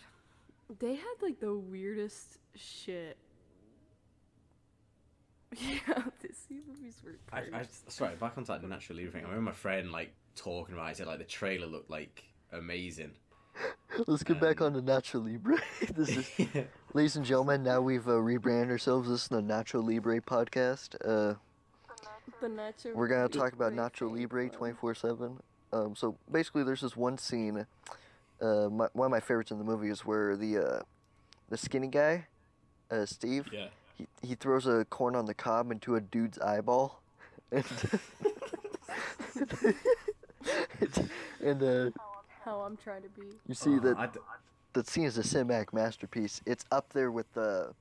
They had the weirdest shit. Yeah, Disney movies were crazy. Sorry, back on that Nacho Libre thing. I remember my friend talking about it. He said the trailer looked amazing. Let's get back on the Nacho Libre. This is, ladies and gentlemen, now we've rebranded ourselves. This is the Nacho Libre podcast. The Nacho We're gonna talk about Libre Nacho fan Libre club. 24/7. So basically, there's this one scene. One of my favorites in the movie is where the skinny guy, Steve, Yeah. he throws a corn on the cob into a dude's eyeball, and and How I'm trying to be. you see that I d- that scene is a cinematic masterpiece. It's up there with the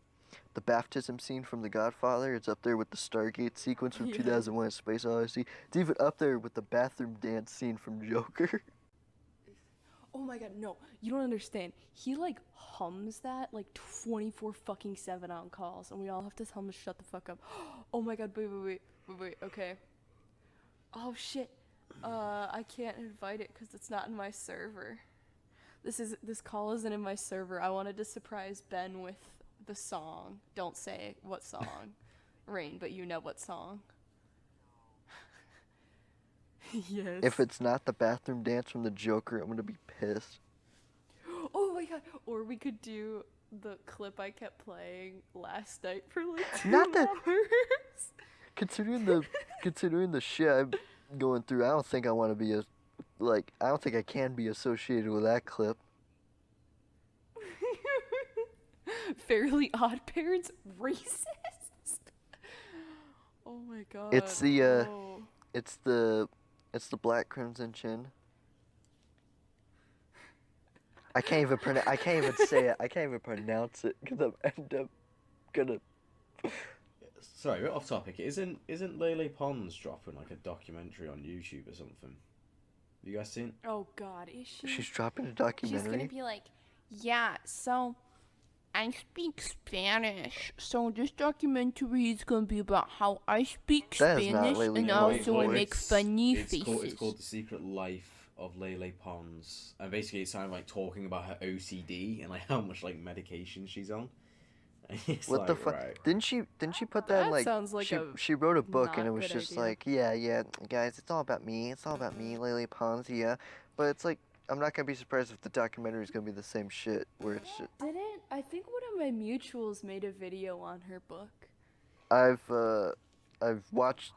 baptism scene from The Godfather. It's up there with the Stargate sequence from Yeah. 2001: A Space Odyssey. It's even up there with the bathroom dance scene from Joker. Oh my god, no. You don't understand. He like hums that like 24 fucking 7 on calls, and we all have to tell him to shut the fuck up. Oh my god, wait, okay. Oh shit. I can't invite it because it's not in my server. This call isn't in my server. I wanted to surprise Ben with the song. Don't say what song. Rain, but you know what song. Yes. If it's not the bathroom dance from the Joker, I'm gonna be pissed. Oh my god. Or we could do the clip I kept playing last night for like 2 Not the- hours. Considering the shit I'm going through, I don't think I want to be I don't think I can be associated with that clip. Fairly Odd Parents racist. Oh my god. It's the, Oh. It's the Black Crimson Chin. I can't even say it. I can't even pronounce it because I'm gonna. Sorry, we're off topic. Isn't Lele Pons dropping like a documentary on YouTube or something? Have you guys seen? Oh god, is she? She's dropping a She's documentary. gonna be like, yeah, so I speak Spanish, so this documentary is gonna be about how I speak That is not Spanish Lele and Pons' also I voice. make funny It's faces. called The Secret Life of Lele Pons, and basically it's kind of like talking about her OCD and like how much like medication she's on. It's What like, the fuck? right. Didn't she put that That in, like sounds like she wrote a book not and it was good just idea. like, yeah, guys, it's all about me. It's all about me, Lele Pons, yeah. But it's like I'm not gonna be surprised if the documentary is gonna be the same shit where it's just, Didn't I think one of my mutuals made a video on her book? I've watched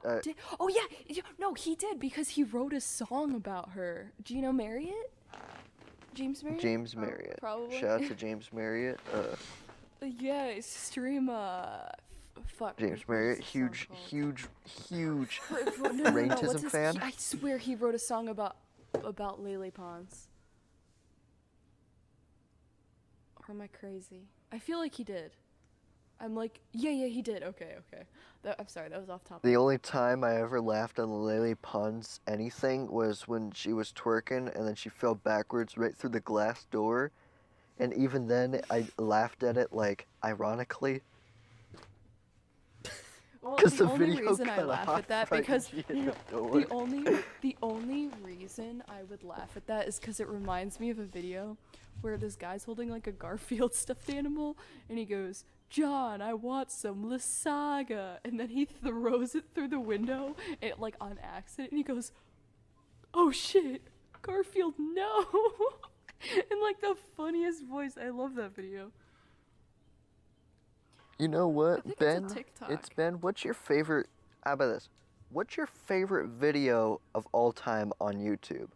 Oh yeah, no, he did because he wrote a song about her. Do you know Marriott? James Marriott? James Marriott. Probably. Shout out to James Marriott. Yeah, stream fuck. James what Marriott, is the song called? huge No, Raintism what's his- fan? I swear he wrote a song about Lele Pons. Or am I crazy? I feel like he did. I'm like, yeah, he did. Okay. I'm sorry, that was off topic. The only time I ever laughed on Lele Pons anything was when she was twerking and then she fell backwards right through the glass door. And even then, I laughed at it, like, ironically. Well, 'Cause the the only video reason I cut laugh off at that right because when she hit no, the door. the only reason I would laugh at that is because it reminds me of a video where this guy's holding like a Garfield stuffed animal and he goes, "John, I want some Lasaga," and then he throws it through the window and like on accident and he goes, "Oh shit, Garfield, no!" in like the funniest voice. I love that video. You know what, I think Ben? it's a TikTok. It's Ben. What's your favorite? How about this? What's your favorite video of all time on YouTube?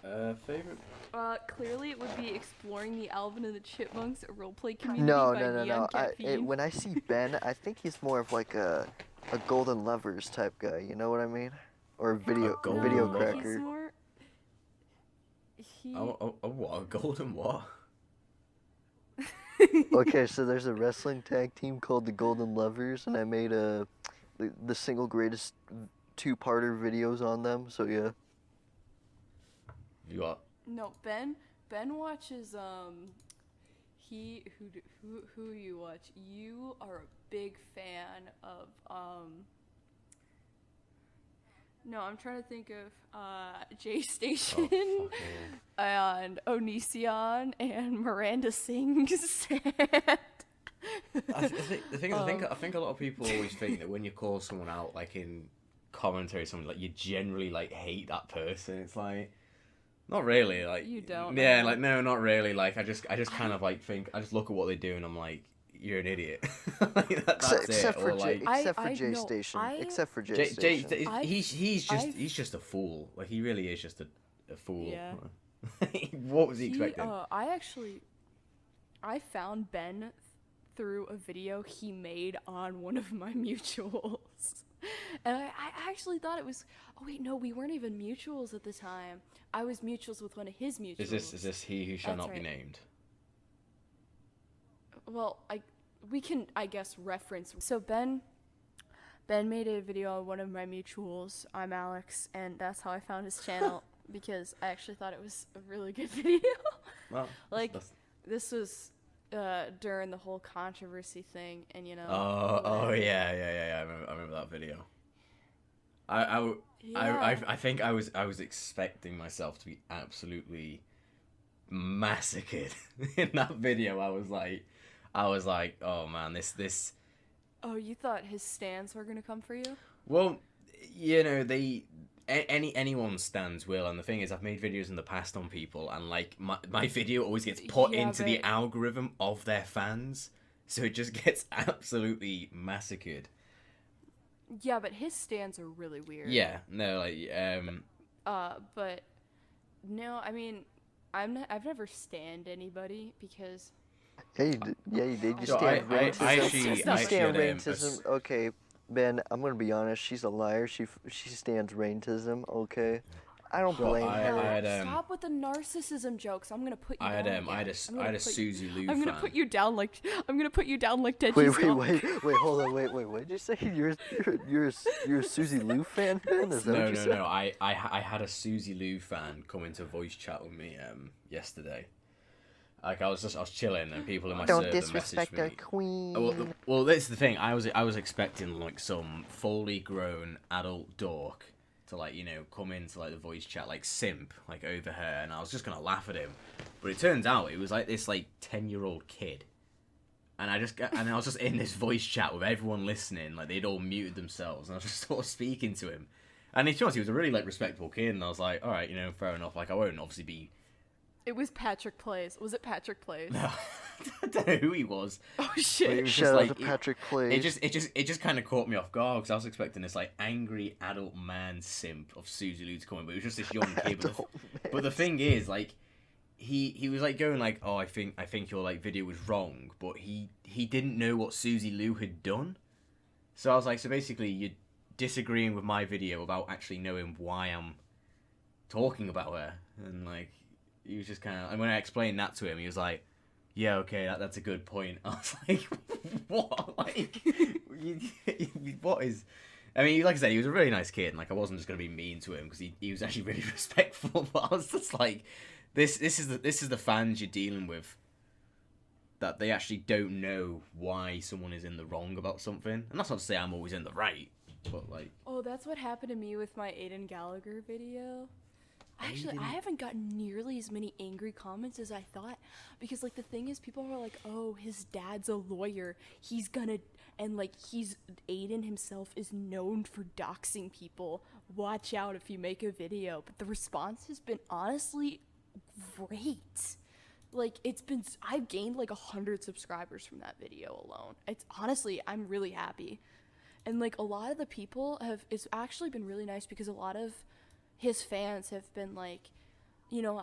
Favorite? Clearly it would be exploring the Alvin and the Chipmunks roleplay community No. by Neoncaffeine. When I see Ben, I think he's more of like a Golden Lovers type guy. You know what I mean? Or a video Golden Lover. He's cracker. more. What? A golden what? Okay, so there's a wrestling tag team called the Golden Lovers, and I made the single greatest two-parter videos on them. So yeah. You what? No, Ben watches who you watch? You are a big fan of no, I'm trying to think of J Station and Onision and Miranda Sings. I think a lot of people always think that when you call someone out like in commentary or something, like you generally like hate that person. It's like not really, like You don't, Yeah, huh? like no, not really. Like I just kind of like think I just look at what they do and I'm like, you're an idiot. Like, that's Except it. for Or, like, J no, Station. I- Except for J Jay, Station. he's just a fool. Like he really is just a fool. Yeah. What was he expecting? I found Ben through a video he made on one of my mutuals. And I actually thought it was. Oh wait, no, we weren't even mutuals at the time. I was mutuals with one of his mutuals. Is this he who shall That's not be right. named? Well, we can, I guess, reference. So Ben made a video on one of my mutuals. I'm Alex, and that's how I found his channel because I actually thought it was a really good video. Well, Like, that's- this was during the whole controversy thing, and you know. oh when- yeah. I remember that video. I Yeah. think I was expecting myself to be absolutely massacred in that video. I was like, oh man, this. Oh, you thought his stands were gonna come for you? Well, anyone's stands will, and the thing is, I've made videos in the past on people, and like my video always gets put Yeah, into the right. algorithm of their fans, so it just gets absolutely massacred. Yeah, but his stands are really weird. Yeah, no, like But no, I mean, I've never stanned anybody because Yeah, you did. You So stand I racism. actually- You I stand actually had, racism. Okay, Ben, I'm gonna be honest. She's a liar. She stands raintism. Okay, I don't Well, blame I her. had, stop with the narcissism jokes. I'm gonna put you I had down. I had again. I'm I gonna had a put you- Suzy Lou I'm fan. gonna put you down like Dead Wait, Skunk. hold on, wait. What did you say? You're a Suzy Lou fan, Ben? Is that what No, you no, said? no. I had a Suzy Lou fan come into voice chat with me yesterday. Like I was chilling and people in my Don't server disrespect messaged our me. queen. Well, this is the thing. I was expecting like some fully grown adult dork to like come into like the voice chat like simp like over her, and I was just gonna laugh at him, but it turns out it was like this like 10-year-old kid, and I was just in this voice chat with everyone listening, like they'd all muted themselves, and I was just sort of speaking to him, and to be honest, he was a really like respectable kid, and I was like, all right, fair enough. Like I won't obviously be. It was Patrick Plays. Was it Patrick Plays? I don't know who he was. Oh But it shit. was Shout just out like to Patrick Plays. it just kind of caught me off guard because I was expecting this like angry adult man simp of Suzy Lou to come in, but it was just this young kid. But the thing is, like, he was like going like, oh, I think your like video was wrong, but he didn't know what Suzy Lou had done. So I was like, so basically you're disagreeing with my video without actually knowing why I'm talking about her, and like he was just kind of, and when I explained that to him, he was like, yeah, okay, that's a good point. I was like, what? Like, what is? I mean, like I said, he was a really nice kid, and like I wasn't just gonna be mean to him because he was actually really respectful. But I was just like, this is the fans you're dealing with, that they actually don't know why someone is in the wrong about something. And that's not to say I'm always in the right, but like, Oh, that's what happened to me with my Aiden Gallagher video. Actually, I haven't gotten nearly as many angry comments as I thought because, like, the thing is, people were like, "Oh, his dad's a lawyer. He's gonna," and like, Aiden himself is known for doxing people. Watch out if you make a video. But the response has been honestly great. Like, I've gained like 100 subscribers from that video alone. It's honestly, I'm really happy, and like a lot of the people it's actually been really nice because a lot of his fans have been like,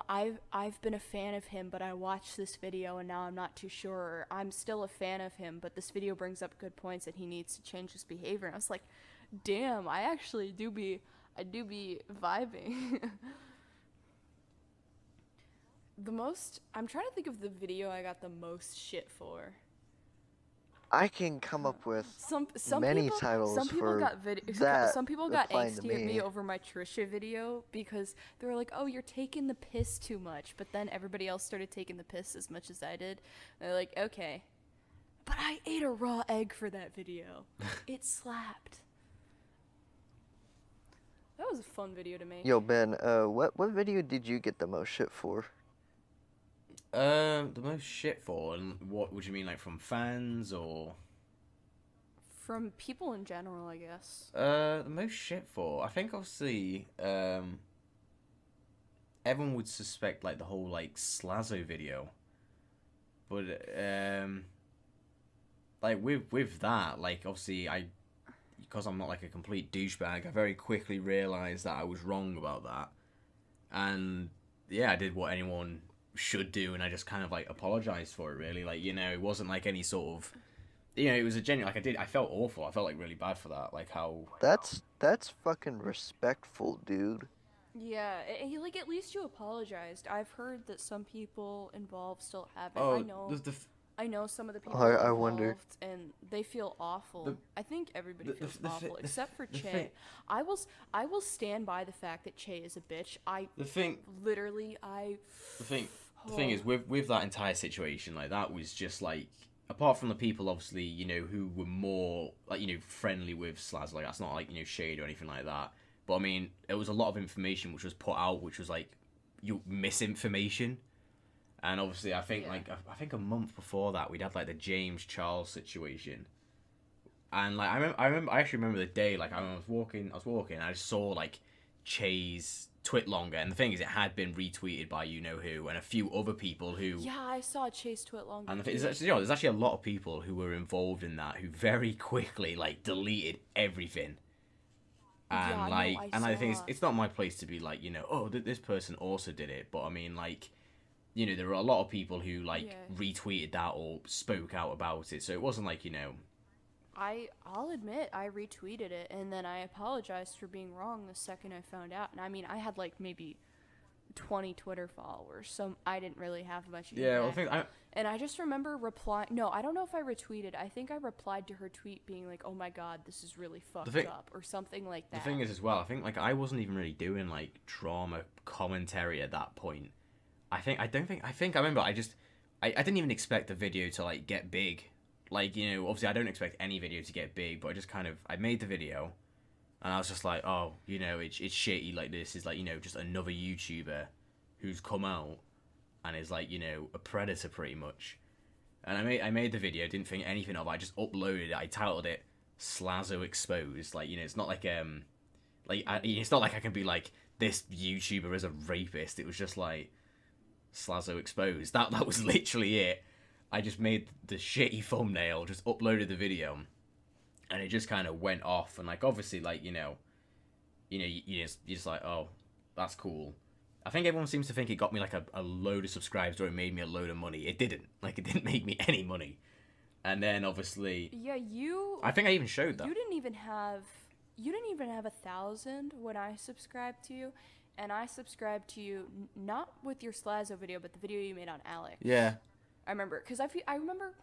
I've been a fan of him, but I watched this video and now I'm not too sure. Or, I'm still a fan of him, but this video brings up good points and he needs to change his behavior. And I was like, damn, I do be vibing. I'm trying to think of the video I got the most shit for. I can come up with Some many people, titles some people for got that some people got applying to angsty at me me. over my Trisha video because they were like, "Oh, you're taking the piss too much." But then everybody else started taking the piss as much as I did. And they're like, "Okay." But I ate a raw egg for that video. It slapped. That was a fun video to make. Yo, Ben, what video did you get the most shit for? the most shit for, and what would you mean, like from fans or? From people in general, I guess. The most shit for, I think obviously, everyone would suspect like the whole like Slazo video, but like with that, like obviously because I'm not like a complete douchebag, I very quickly realized that I was wrong about that, and yeah, I did what anyone should do, and I just kind of like apologized for it. Really, like it wasn't like any sort of you know, it was a genuine, like, I felt awful. I felt like really bad for that. Like how, That's fucking respectful, dude. Yeah, like at least you apologized. I've heard that some people involved still haven't. oh, the I know some of the people I wonder. involved, and they feel awful. The- I think everybody feels awful, the except for the Che. thing I will stand by the fact that Che is a bitch. I the thing literally the thing is with that entire situation, like that was just like, apart from the people obviously, you know, who were more like, you know, friendly with Slaz, like that's not like, you know, shade or anything like that. But I mean, there was a lot of information which was put out, which was like you misinformation. And obviously, I think Yeah. like I think a month before that, we'd had like the James Charles situation, and like I actually remember the day. Like I was walking, and I just saw like Che's twit longer, and the thing is, it had been retweeted by you know who and a few other people who. Yeah, I saw Chase Twit longer. And the thing is, actually, you know, there's actually a lot of people who were involved in that who very quickly like deleted everything. And Yeah, no, like, I and the thing is, saw. it's not my place to be like, you know, oh, this person also did it. But I mean, like, you know, there were a lot of people who like Yeah. retweeted that or spoke out about it. So it wasn't like, you know, I'll admit I retweeted it and then I apologized for being wrong the second I found out. And I mean, I had like maybe 20 Twitter followers, so I didn't really have much impact. yeah. Well, I think And I just remember replying. No, I don't know if I retweeted. I think I replied to her tweet being like, "Oh my god, this is really fucked up," or something like that. the thing is as well. I think like I wasn't even really doing like drama commentary at that point. I remember I didn't even expect the video to like get big. Like, you know, obviously I don't expect any video to get big, but I just kind of I made the video and I was just like, oh, you know, it's shitty, like this is like, you know, just another YouTuber who's come out and is like, you know, a predator pretty much. And I made the video, didn't think anything of it, I just uploaded it, I titled it Slazo Exposed. Like, you know, it's not like it's not like I can be like, this YouTuber is a rapist. It was just like Slazo Exposed. That was literally it. I just made the shitty thumbnail, just uploaded the video, and it just kind of went off. And like obviously, like you're just like, oh, that's cool. I think everyone seems to think it got me like a load of subscribers or it made me a load of money. It didn't. Like it didn't make me any money. And then obviously, Yeah, I think I even showed that. You didn't even have 1,000 when I subscribed to you, and I subscribed to you not with your Slazo video, but the video you made on Alex. Yeah. I remember, because I remember,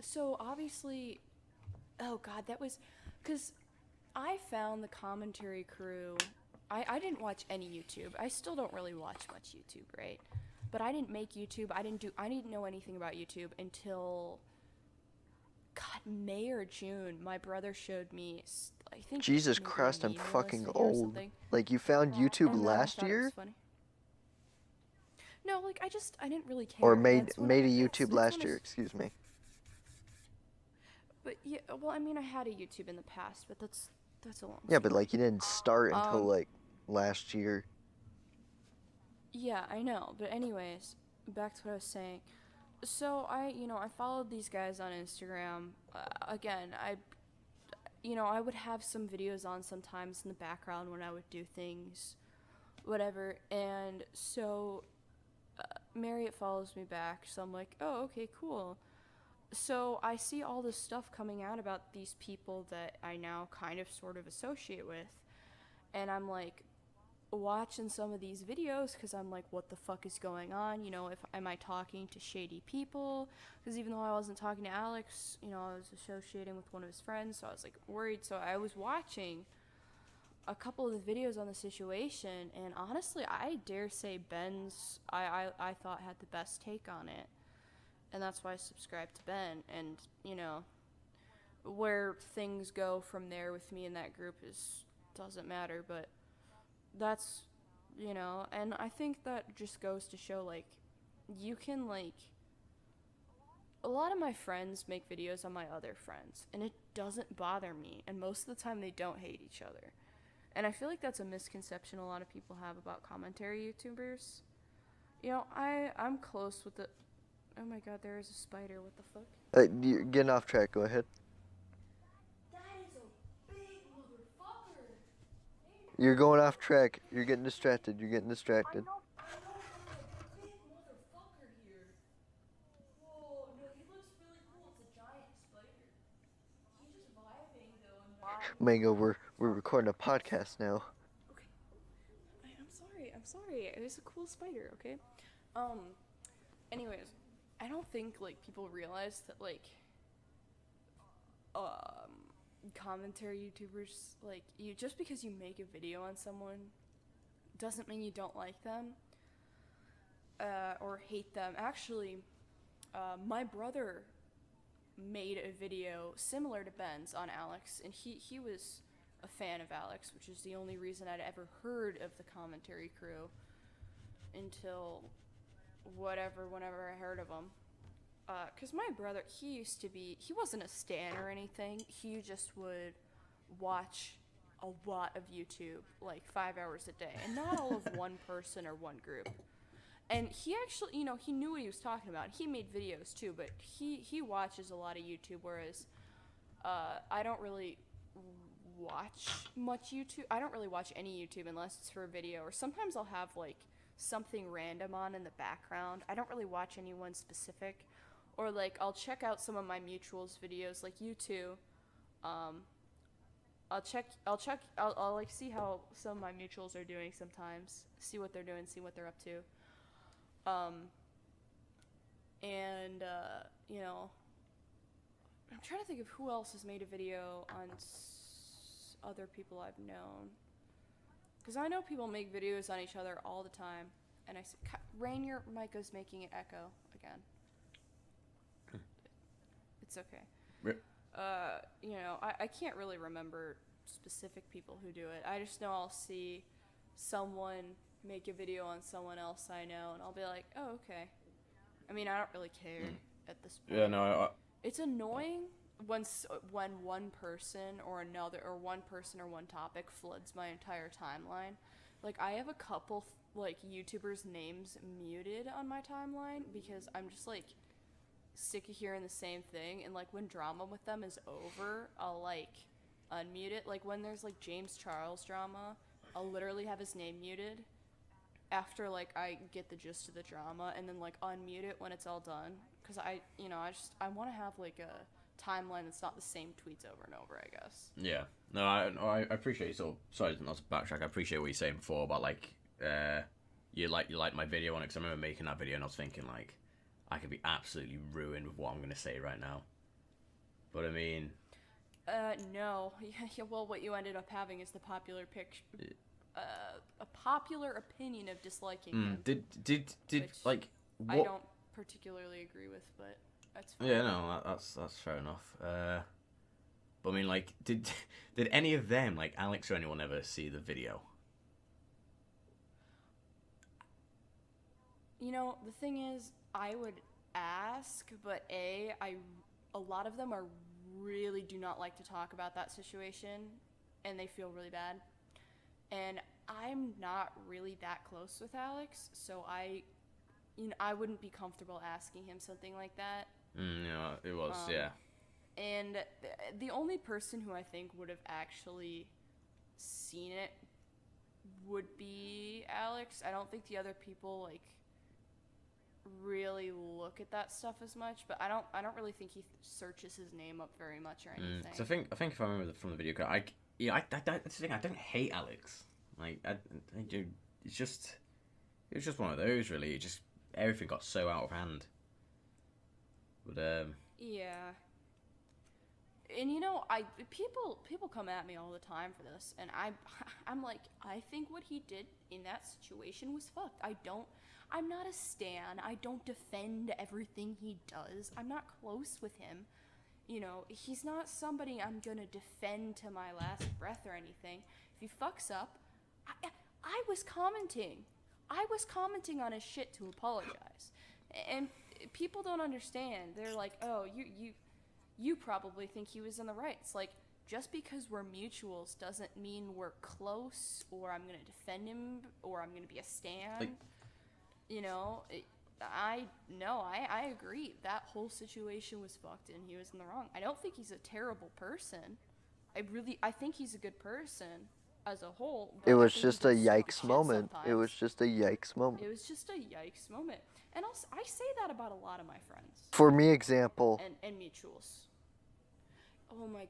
so obviously, oh god, that was, because I found the commentary crew, I didn't watch any YouTube, I still don't really watch much YouTube, right, but I didn't make YouTube, I didn't know anything about YouTube until, god, May or June, my brother showed me, I think, Jesus maybe Christ, an I'm email list fucking video or old. something. Like, you found YouTube And then I last thought it was year? funny. No, like, I didn't really care. Or That's when made a I- YouTube that's when last I year, s- excuse me. But yeah, well, I mean, I had a YouTube in the past, but that's a long Yeah, but story. like you didn't start until Um, like last year. Yeah, I know. But anyways, back to what I was saying. So I followed these guys on Instagram. Again, I would have some videos on sometimes in the background when I would do things, whatever. And so Marriott follows me back, so I'm like, oh, okay, cool. So I see all this stuff coming out about these people that I now kind of sort of associate with, and I'm like watching some of these videos because I'm like, what the fuck is going on? You know, if am I talking to shady people? Because even though I wasn't talking to Alex, I was associating with one of his friends, so I was like worried. So I was watching a couple of the videos on the situation, and honestly, I dare say Ben's I thought had the best take on it, and that's why I subscribed to Ben. And where things go from there with me in that group doesn't matter, but that's and I think that just goes to show, like, you can, like, a lot of my friends make videos on my other friends, and it doesn't bother me, and most of the time they don't hate each other. And I feel like that's a misconception a lot of people have about commentary YouTubers. I'm close with the... Oh my god, there is a spider, what the fuck? You're getting off track, go ahead. That is a big motherfucker! You're going off track. You're getting distracted. You're getting distracted. I know, there's a big motherfucker here. Whoa, no, he looks really cool. It's a giant spider. Mango, we're recording a podcast now. Okay. I'm sorry. It was a cool spider, okay? Anyways, I don't think, like, people realize that, like, commentary YouTubers, like, just because you make a video on someone doesn't mean you don't like them, or hate them. Actually, my brother made a video similar to Ben's on Alex, and he was a fan of Alex, which is the only reason I'd ever heard of the commentary crew until whenever I heard of them. Because my brother, he wasn't a stan or anything, he just would watch a lot of YouTube, like 5 hours a day, and not all of one person or one group. And he actually, he knew what he was talking about. He made videos too, but he watches a lot of YouTube, whereas I don't really watch much YouTube. I don't really watch any YouTube unless it's for a video, or sometimes I'll have like something random on in the background. I don't really watch anyone specific, or like I'll check out some of my mutuals videos, like you two. I'll like see how some of my mutuals are doing sometimes, see what they're doing, see what they're up to. I'm trying to think of who else has made a video on other people I've known. Because I know people make videos on each other all the time. And I see, Rain, your mic is making it echo again. It's okay. I can't really remember specific people who do it. I just know I'll see someone make a video on someone else I know, and I'll be like, oh, okay. I mean, I don't really care at this point. Yeah, no, It's annoying when one person or one topic floods my entire timeline. Like, I have a couple, like, YouTubers' names muted on my timeline because I'm just, like, sick of hearing the same thing, and, like, when drama with them is over, I'll, like, unmute it. Like, when there's, like, James Charles drama, I'll literally have his name muted after, like, I get the gist of the drama, and then, like, unmute it when it's all done, because I want to have, like, a timeline that's not the same tweets over and over, I guess. yeah. No, I appreciate you sort of, sorry not to backtrack, I appreciate what you're saying before about, like, you like my video on it, because I remember making that video, and I was thinking, like, I could be absolutely ruined with what I'm going to say right now. But, I mean... No. Yeah, well, what you ended up having is the popular a popular opinion of disliking him. Did like what? I don't particularly agree with, but that's fine. Yeah, no, that's fair enough. But I mean, like, did any of them, like Alex or anyone, ever see the video? The thing is, I would ask, but a lot of them really do not like to talk about that situation, and they feel really bad. And I'm not really that close with Alex, so I wouldn't be comfortable asking him something like that. Yeah, it was, yeah. And the only person who I think would have actually seen it would be Alex. I don't think the other people, like, really look at that stuff as much, but I don't really think he searches his name up very much or anything. So I think if I remember from the video, that's the thing. I don't hate Alex. Like I do. It was just one of those. Really, it just everything got so out of hand. But yeah. And people come at me all the time for this, and I'm like, I think what he did in that situation was fucked. I'm not a stan. I don't defend everything he does. I'm not close with him. He's not somebody I'm gonna defend to my last breath or anything. If he fucks up, I was commenting. I was commenting on his shit to apologize. And people don't understand. They're like, oh, you probably think he was in the right. It's like, just because we're mutuals doesn't mean we're close, or I'm gonna defend him, or I'm gonna be a stan. Like, I agree. That whole situation was fucked, and he was in the wrong. I don't think he's a terrible person. I think he's a good person as a whole. It was just a yikes moment. It was just a yikes moment. It was just a yikes moment. And I say that about a lot of my friends. For me, example. And mutuals. Oh my,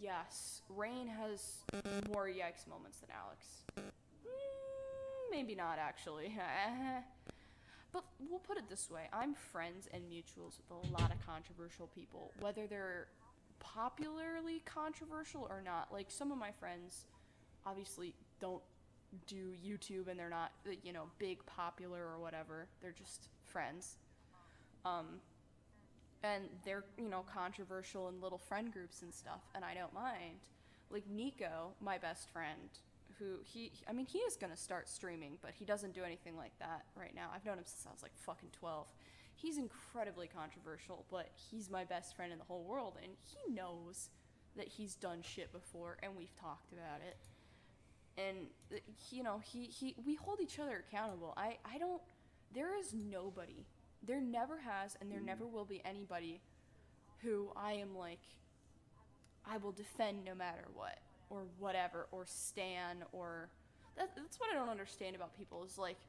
yes, Rain has more yikes moments than Alex. Maybe not, actually. But we'll put it this way. I'm friends and mutuals with a lot of controversial people, whether they're popularly controversial or not. Like, some of my friends obviously don't do YouTube and they're not, big popular or whatever. They're just friends. And they're, controversial in little friend groups and stuff, and I don't mind. Like Nico, my best friend, who he is gonna start streaming, but he doesn't do anything like that right now. I've known him since I was like fucking 12. He's incredibly controversial, but he's my best friend in the whole world, and he knows that he's done shit before, and we've talked about it. And we hold each other accountable. I don't. There is nobody. There never has, and there never will be anybody who I am like, I will defend no matter what, or whatever, or stan, or that's what I don't understand about people is like,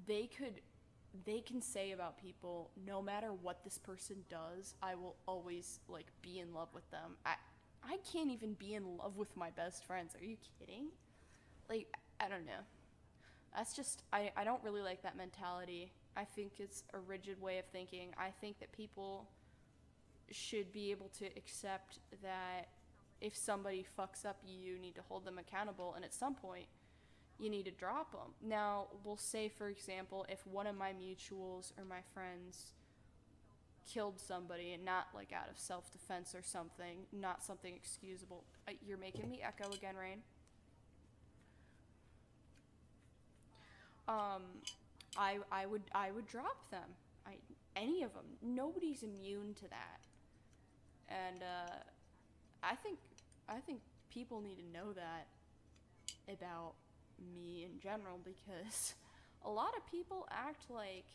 they can say about people, no matter what this person does, I will always like be in love with them. I can't even be in love with my best friends. Are you kidding? Like, I don't know. That's just, I don't really like that mentality. I think it's a rigid way of thinking. I think that people should be able to accept that if somebody fucks up, you need to hold them accountable, and at some point, you need to drop them. Now, we'll say, for example, if one of my mutuals or my friends killed somebody, and not like out of self-defense or something, not something excusable. You're making me echo again, Rain. I would drop them. Any of them. Nobody's immune to that. And I think people need to know that about me in general, because a lot of people act like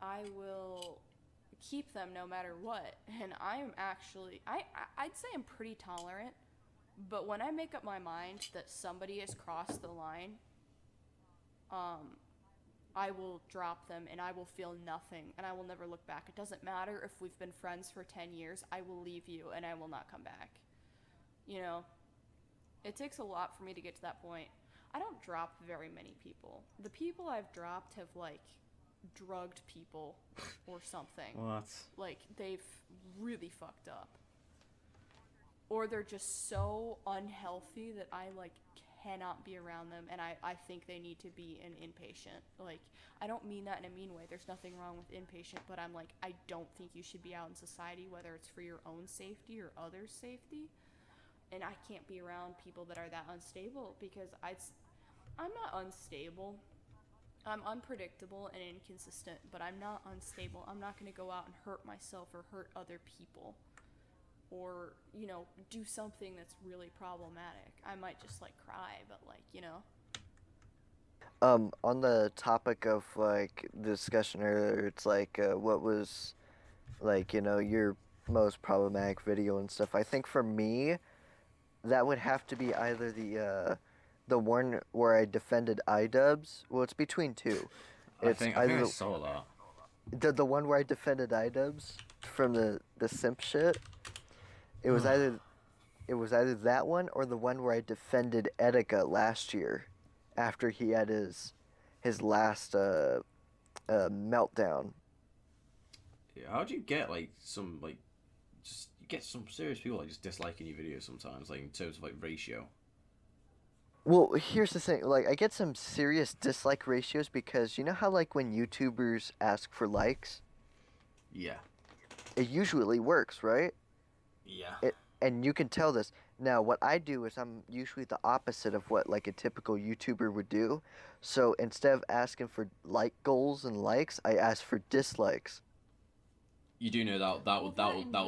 I will keep them no matter what, and I'm actually I'd say I'm pretty tolerant, but when I make up my mind that somebody has crossed the line, I will drop them and I will feel nothing and I will never look back. It doesn't matter if we've been friends for 10 years, I will leave you and I will not come back. It takes a lot for me to get to that point. I don't drop very many people. The people I've dropped have like drugged people or something. What? Like, they've really fucked up. Or they're just so unhealthy that I like cannot be around them, and I think they need to be an inpatient. Like, I don't mean that in a mean way. There's nothing wrong with inpatient, but I'm like, I don't think you should be out in society, whether it's for your own safety or others' safety. And I can't be around people that are that unstable, because I'm not unstable. I'm unpredictable and inconsistent, but I'm not unstable. I'm not going to go out and hurt myself or hurt other people, or, do something that's really problematic. I might just, like, cry, but, like, On the topic of, like, the discussion earlier, it's like, what was, like, your most problematic video and stuff. I think for me, that would have to be either the one where I defended iDubbbz. Well, it's between two. I think I saw that. The one where I defended iDubbbz from the simp shit. It was either that one or the one where I defended Etika last year, after he had his last meltdown. Yeah, how'd you get some you get some serious people just disliking your videos sometimes, like in terms of ratio? Well, here's the thing. Like, I get some serious dislike ratios because you know how when YouTubers ask for likes? Yeah. It usually works, right? Yeah. And you can tell this. Now, what I do is I'm usually the opposite of what a typical YouTuber would do. So instead of asking for like goals and likes, I ask for dislikes. You do know that will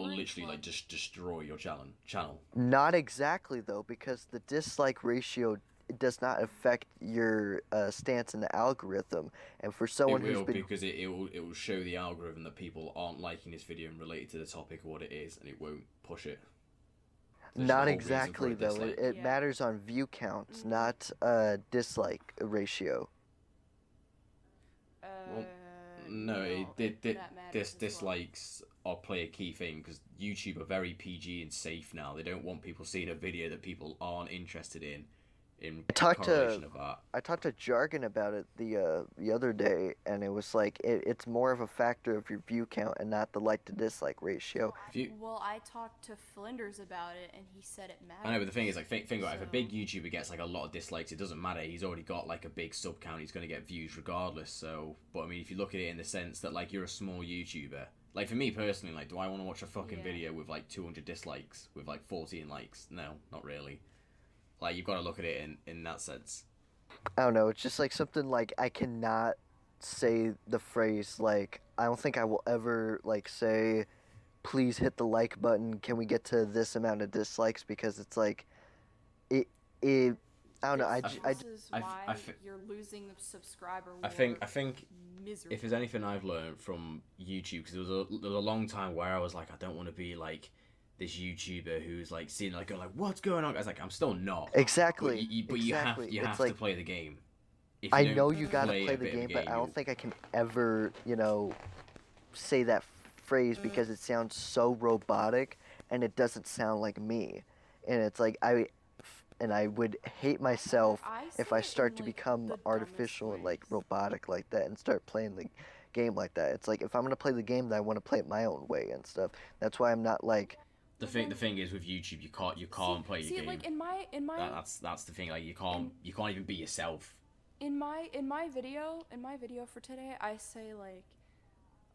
literally just destroy your channel. Not exactly though, because the dislike ratio does not affect your stance in the algorithm. And for someone who's been, because it will show the algorithm that people aren't liking this video and related to the topic or what it is, and it won't push it. Not exactly though. It matters on view counts, not dislike ratio. Well, no, dislikes or play a key thing, because YouTube are very PG and safe now. They don't want people seeing a video that people aren't interested in correlation of that. I talked to Jargon about it the other day, and it was like it's more of a factor of your view count and not the like to dislike ratio. Well, I talked to Flinders about it, and he said it matters. I know, but the thing is, like, think about it. If a big YouTuber gets like a lot of dislikes, it doesn't matter. He's already got like a big sub count. He's going to get views regardless. So, but I mean, if you look at it in the sense that like you're a small YouTuber, like for me personally, like, do I want to watch a fucking video with like 200 dislikes with like 14 likes? No, not really. Like, you've got to look at it in that sense. I don't know. It's just like something like I cannot say the phrase like I don't think I will ever like say, please hit the like button. Can we get to this amount of dislikes? Because it's like, it I don't know. This is why you're losing the subscriber war. I think miserable. if there's anything I've learned from YouTube, because there was a long time where I was like, I don't want to be like this YouTuber who's like seeing like going like, what's going on? I was like, I'm still not. Exactly. But you have to play the game. I know you gotta play the game, but I don't think I can ever, say that phrase because it sounds so robotic and it doesn't sound like me. And it's like I would hate myself if I start to become artificial and like robotic like that and start playing the game like that. It's like if I'm gonna play the game, then I want to play it my own way and stuff. That's why I'm not like. The thing is with YouTube, you can't play your game. Like in my that's the thing. Like you can't even be yourself. In my video for today, I say like,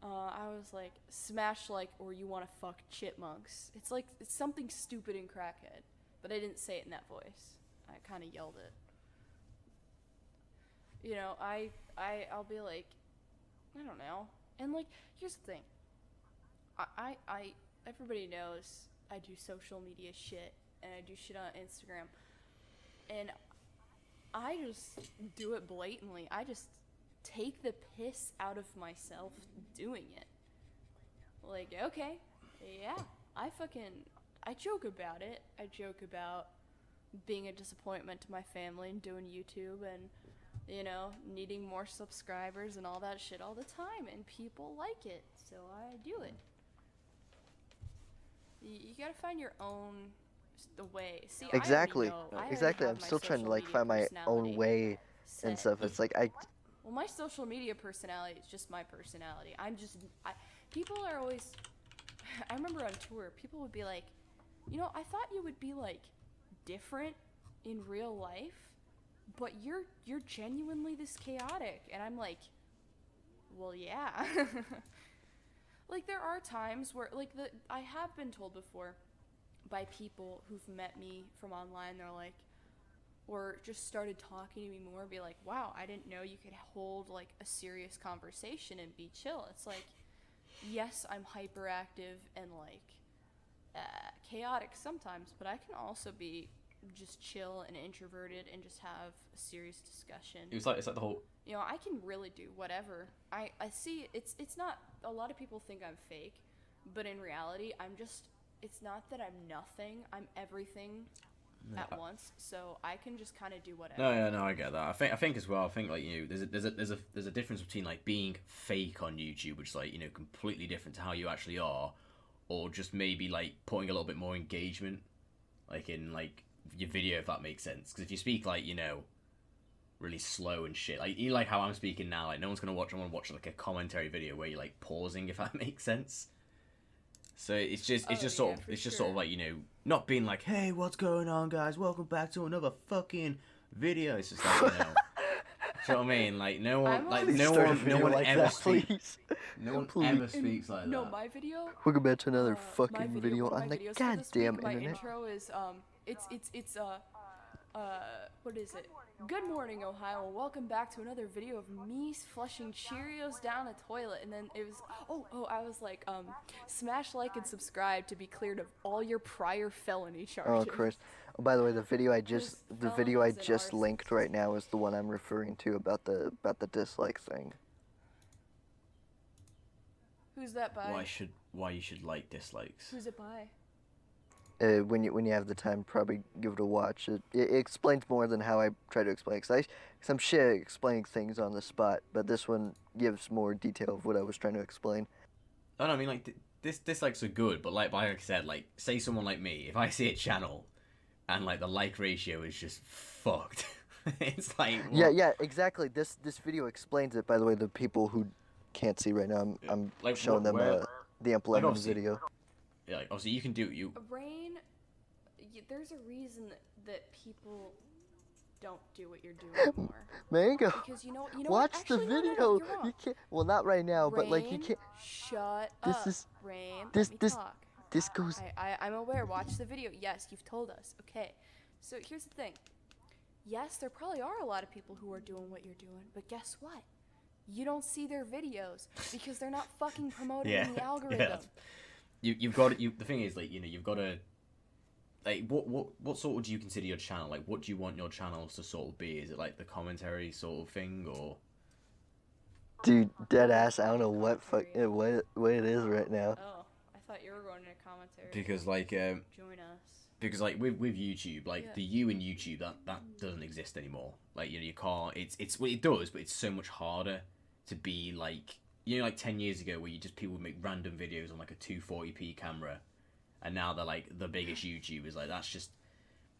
I was like, smash like, or you want to fuck chipmunks. It's like it's something stupid and crackhead, but I didn't say it in that voice. I kind of yelled it. I'll be like, I don't know. And like, here's the thing. Everybody knows I do social media shit, and I do shit on Instagram, and I just do it blatantly. I just take the piss out of myself doing it. Like, okay, yeah, I joke about it. I joke about being a disappointment to my family and doing YouTube and, needing more subscribers and all that shit all the time, and people like it, so I do it. You gotta find your own the way. See, exactly. Exactly. I'm still trying to like find my own way and stuff. It's like Well, my social media personality is just my personality. People are always. I remember on tour, people would be like, I thought you would be like different in real life, but you're genuinely this chaotic, and I'm like, well, yeah. Like, there are times where, like, I have been told before by people who've met me from online, they're like, or just started talking to me more, be like, wow, I didn't know you could hold, like, a serious conversation and be chill. It's like, yes, I'm hyperactive and, like, chaotic sometimes, but I can also be just chill and introverted and just have a serious discussion. It's like the whole... I can really do whatever. I see, it's not, a lot of people think I'm fake, but in reality, it's not that I'm nothing, I'm everything at once, so I can just kind of do whatever. No, I get that. I think as well, like, there's a difference between, like, being fake on YouTube, which is, like, completely different to how you actually are, or just maybe, like, putting a little bit more engagement, like, in, like, your video, if that makes sense. Because if you speak, like, really slow and shit, like how I'm speaking now, like, no one's gonna watch. I want to watch like a commentary video where you're like pausing, if that makes sense. So it's just sort of like, not being like, hey, what's going on, guys? Welcome back to another fucking video. It's just like, do you know what I mean? Like, no one ever speaks. No one ever speaks like that. No, my video. Welcome back to another fucking video on the goddamn internet. My intro is what is it? Good morning, Ohio. Welcome back to another video of me flushing Cheerios down a toilet. And then it was, I was like, smash like and subscribe to be cleared of all your prior felony charges. Oh, Chris. Oh, by the way, the video I just linked right now is the one I'm referring to about the dislike thing. Who's that by? Why you should like dislikes? Who's it by? When you have the time, probably give it a watch. It explains more than how I try to explain. Because I'm shit at explaining things on the spot, but this one gives more detail of what I was trying to explain. Oh, no, I mean, like, dislikes are good, but like I said, like say someone like me, if I see a channel and like the like ratio is just fucked, it's like Yeah, what? yeah, exactly. This video explains it. By the way, the people who can't see right now, I'm Like showing them where the Amp like Lemon obviously video. yeah, like obviously you can do you Rain, there's a reason that people don't do what you're doing anymore. Mango, Because you know what? watch Actually, the no, video. you're wrong. You can't. Well, not right now, but like you Rain, can't. shut This up. is Rain, this let me this talk. this goes. I'm aware. Watch the video. Yes, you've told us. Okay. So here's the thing. Yes, there probably are a lot of people who are doing what you're doing, but guess what? You don't see their videos because they're not fucking promoted yeah in the algorithm. you've got you. The thing is like you've got to like what sort of do you consider your channel? Like what do you want your channels to sort of be? Is it like the commentary sort of thing or? Dude, dead ass. I don't know what what it is right now. Oh, I thought you were going into commentary. Because like Join us. because like with YouTube, like Yeah. the you in YouTube that doesn't exist anymore. Like you can't. It's well, it does, but it's so much harder to be like like 10 years ago where you just people would make random videos on like a 240p camera, and now they're like the biggest YouTubers. Like that's just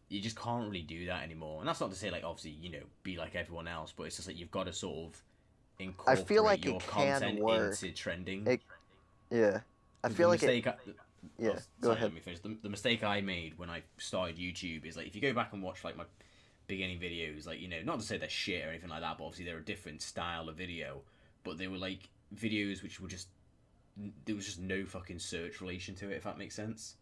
you just can't really do that anymore. And that's not to say like obviously be like everyone else, but it's just like you've got to sort of I incorporate feel like your it can content work. into trending. Yeah, I feel like it. Yeah, go Sorry, ahead. let me finish. The mistake I made when I started YouTube is like if you go back and watch like my beginning videos, like not to say they're shit or anything like that, but obviously they're a different style of video. But they were like videos which were just there was just no fucking search relation to it, if that makes sense.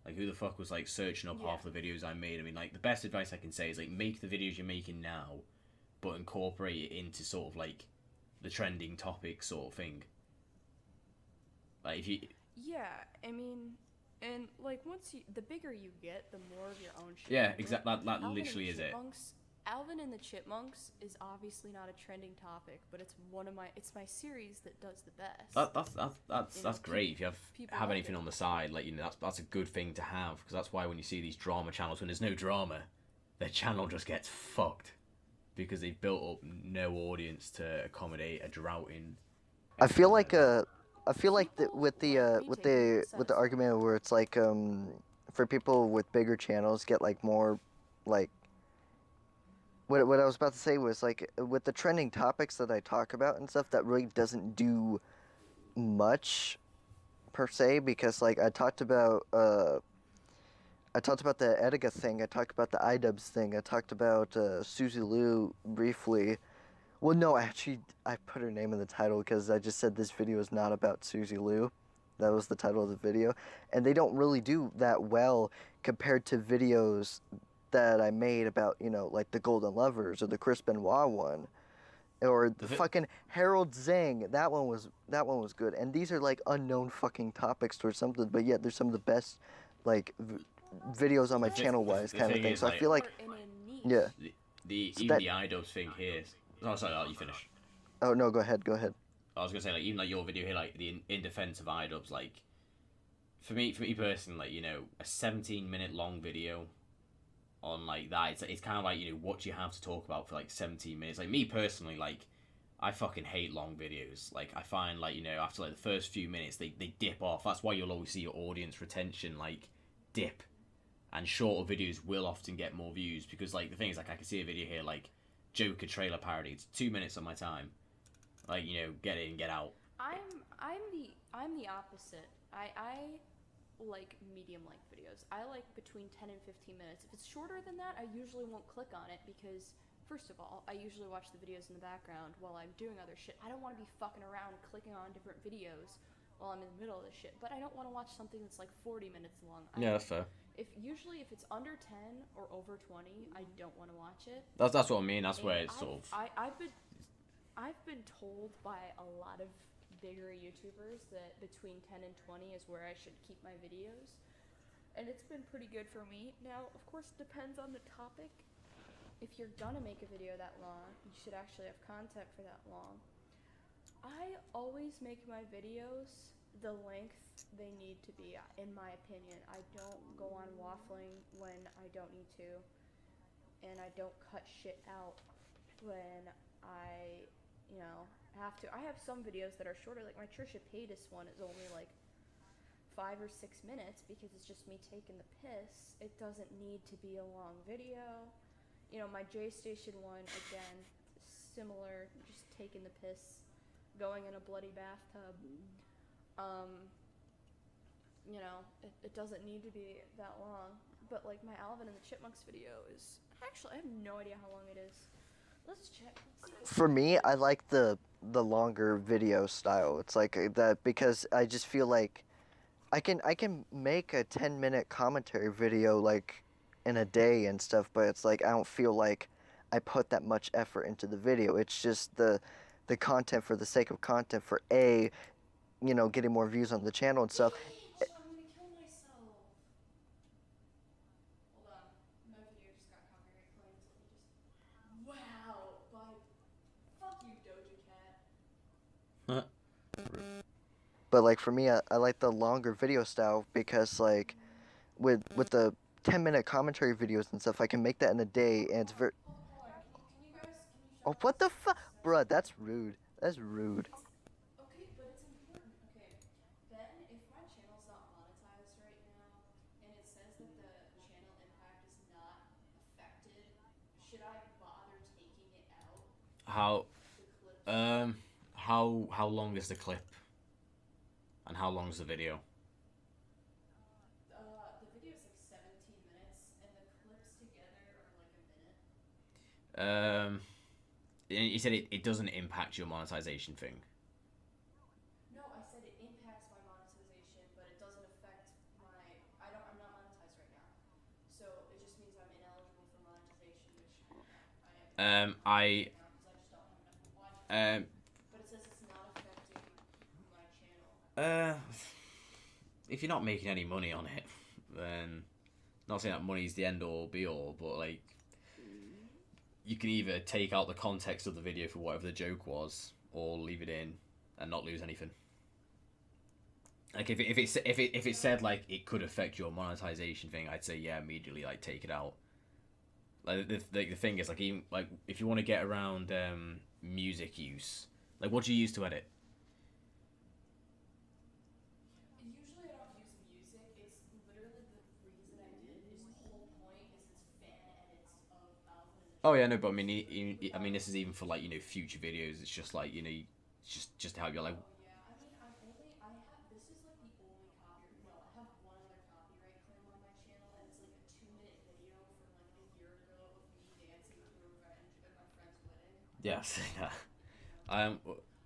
Like who the fuck was like searching up half the videos I made? I mean, like the best advice I can say is like make the videos you're making now, but incorporate it into sort of like the trending topic sort of thing. Like if you Yeah, I mean, and like the bigger you get, the more of your own shit. yeah, you do. exactly that Alvin literally and the is it. Chipmunks- Alvin and the Chipmunks is obviously not a trending topic, but it's my series that does the best. That's great if you people have like anything it. on the side, like that's a good thing to have, because that's why when you see these drama channels when there's no drama, their channel just gets fucked because they've built up no audience to accommodate a drought in. I feel like that. I feel like People with the like me with taking the this with the as- argument where it's like for people with bigger channels get like more like what I was about to say was like with the trending topics that I talk about and stuff that really doesn't do much per se, because like I talked about the Etika thing, I talked about the iDubbbz thing, I talked about Susie Liu briefly. Well, no, actually, I put her name in the title because I just said this video is not about Susie Liu. That was the title of the video. And they don't really do that well compared to videos that I made about, like the Golden Lovers or the Chris Benoit one. Or the fucking Harold Zhang. That one was good. And these are like unknown fucking topics or something, but yet they're some of the best like videos on my channel wise kind of thing. So I feel like in a niche. yeah. Even that- the iDubbbz thing here. Oh, sorry, you finish. Oh no, go ahead. I was gonna say like even like your video here, like the in defense of iDubbbz, like for me personally, like a 17-minute long video on like that, it's kind of like what do you have to talk about for like 17 minutes? Like me personally, like I fucking hate long videos. Like I find like after like the first few minutes they dip off. That's why you'll always see your audience retention like dip, and shorter videos will often get more views because like the thing is like I can see a video here like Joker trailer parody. It's 2 minutes of my time. Like get in, get out. I'm the opposite. I like medium length videos. I like between 10 and 15 minutes. If it's shorter than that, I usually won't click on it because first of all, I usually watch the videos in the background while I'm doing other shit. I don't want to be fucking around clicking on different videos while I'm in the middle of this shit. But I don't want to watch something that's like 40 minutes long. Yeah, that's fair. If it's under 10 or over 20, I don't want to watch it. That's what I mean. That's where it's sort of. I've been told by a lot of bigger YouTubers that between 10 and 20 is where I should keep my videos. And it's been pretty good for me. Now, of course, it depends on the topic. If you're gonna make a video that long, you should actually have content for that long. I always make my videos the length they need to be, in my opinion. I don't go on waffling when I don't need to. And I don't cut shit out when I have to. I have some videos that are shorter, like my Trisha Paytas one is only like 5 or 6 minutes because it's just me taking the piss. It doesn't need to be a long video. You know, my J Station one, again, similar, just taking the piss, going in a bloody bathtub. You know, it doesn't need to be that long. But like my Alvin and the Chipmunks video is actually, I have no idea how long it is. Let's check. Let's see. For me, I like the longer video style. It's like that because I just feel like I can make a 10-minute commentary video like in a day and stuff, but it's like I don't feel like I put that much effort into the video. It's just the content for the sake of content for getting more views on the channel and stuff. Bitch, I'm gonna kill myself. Hold on. My video just got copyright claimed. Let me just. Wow. Fuck you, Doja Cat. But like for me, I like the longer video style because like with the 10-minute commentary videos and stuff, I can make that in a day, and it's very. Hold on. Can you guys Oh, shut what the this fuck, bruh? That's rude. That's rude. Okay, but it's important. Okay, Ben, if my channel's not monetized right now, and it says that the channel impact is not affected, should I bother taking it out? How The clips? how long is the clip? And how long is the video? The video is like 17 minutes, and the clips together are like a minute. You said it doesn't impact your monetization thing. No, I said it impacts my monetization, but it doesn't affect my. I'm not monetized right now, so it just means I'm ineligible for monetization, which I am I right now because I just don't have enough watch time. um But it says it's not affecting my channel. if you're not making any money on it, then not saying that money's the end all be all, but like you can either take out the context of the video for whatever the joke was, or leave it in and not lose anything. Like if it said like it could affect your monetization thing, I'd say yeah, immediately like take it out. Like the thing is like even like if you want to get around music use, like what do you use to edit? Usually I don't use music. It's literally the reason I did is the whole point is it's fan edits of Alvin and the Oh yeah, no, but I Chipmunks. mean, I mean, this is even for like future videos. It's just like it's just to help you like. Oh yeah, I mean I have this is like the only copy. No, I have one other copyright claim on my channel, and it's like a 2 minute video from like a year ago of me dancing to Revenge at my friend's wedding. Yes, yeah. You know. Um,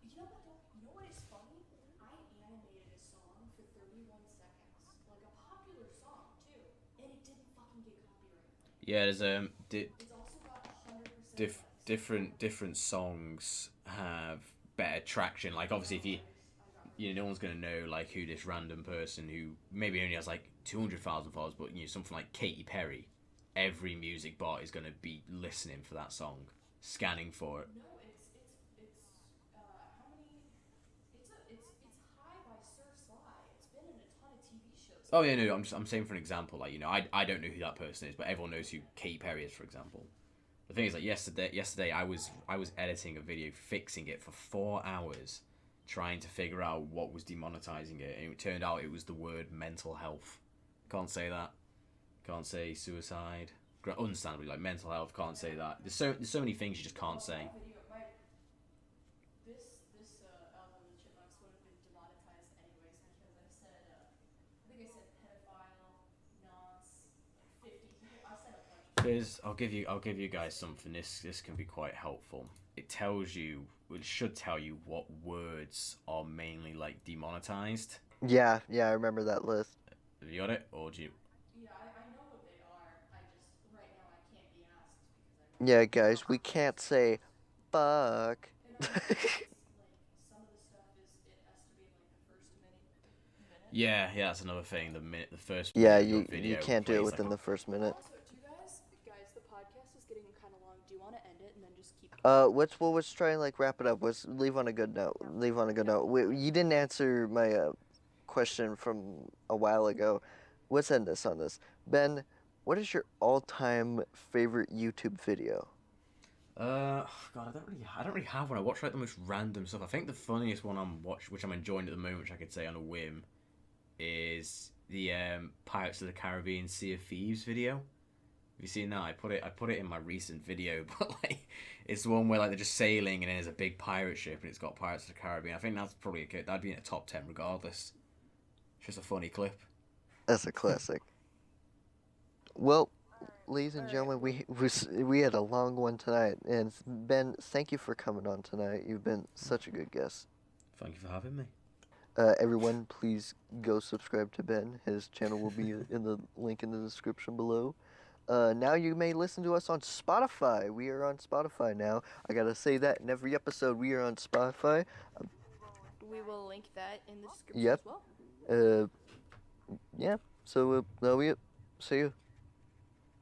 You know what though? You know what is funny? I animated a song for 31 seconds, like a popular song too, and it didn't fucking get copyright claimed. yeah, there's It's also got 100% likes. different songs have better traction. Like obviously, if no one's gonna know like who this random person who maybe only has like 200,000 followers, but something like Katy Perry, every music bot is gonna be listening for that song, scanning for it. No, how many? It's High by Sir Sly. It's been in a ton of TV shows. Oh yeah, no, I'm saying for an example, like I don't know who that person is, but everyone knows who Katy Perry is, for example. The thing is, like yesterday I was editing a video, fixing it for 4 hours, trying to figure out what was demonetizing it, and it turned out it was the word mental health. Can't say that. Can't say suicide. Understandably, like mental health, can't say that. There's so many things you just can't say. This Alvin and the Chipmunks would have been demonetized anyways because I said I think I said pedophile, nonce, like 50. I said a bunch of. I'll give you guys something. This can be quite helpful. It should tell you what words are mainly like demonetized. Yeah, I remember that list. Have you got it, or do you? Yeah, I know what they are. I just right now I can't be asked because I don't. Yeah, guys, we can't say fuck. And I know it's like some of the stuff it has to be in like the first minute. Yeah, that's another thing. The first Yeah, minute of your you video can't do it plays within like the first minute. Also, do you guys, the podcast is getting kind of long. Do you want to end it and then just keep? Let's try and like wrap it up. Let's leave on a good note. Leave on a good note. You didn't answer my question from a while ago. Let's end this on this. Ben, what is your all-time favorite YouTube video? God, I don't really have one. I watch like the most random stuff. I think the funniest one which I'm enjoying at the moment, which I could say on a whim, is the Pirates of the Caribbean Sea of Thieves video. Have you seen that? I put it in my recent video, but like it's the one where like they're just sailing and then there's a big pirate ship and it's got Pirates of the Caribbean. I think that's probably that'd be in a top 10 regardless. It's just a funny clip. That's a classic. Well, ladies and gentlemen, we had a long one tonight, and Ben, thank you for coming on tonight. You've been such a good guest. Thank you for having me. Everyone, please go subscribe to Ben. His channel will be in the link in the description below. Now you may listen to us on Spotify. We are on Spotify now. I gotta say that in every episode, we are on Spotify. We will link that in the description Yep. as well. Yeah. So that'll be it. See you.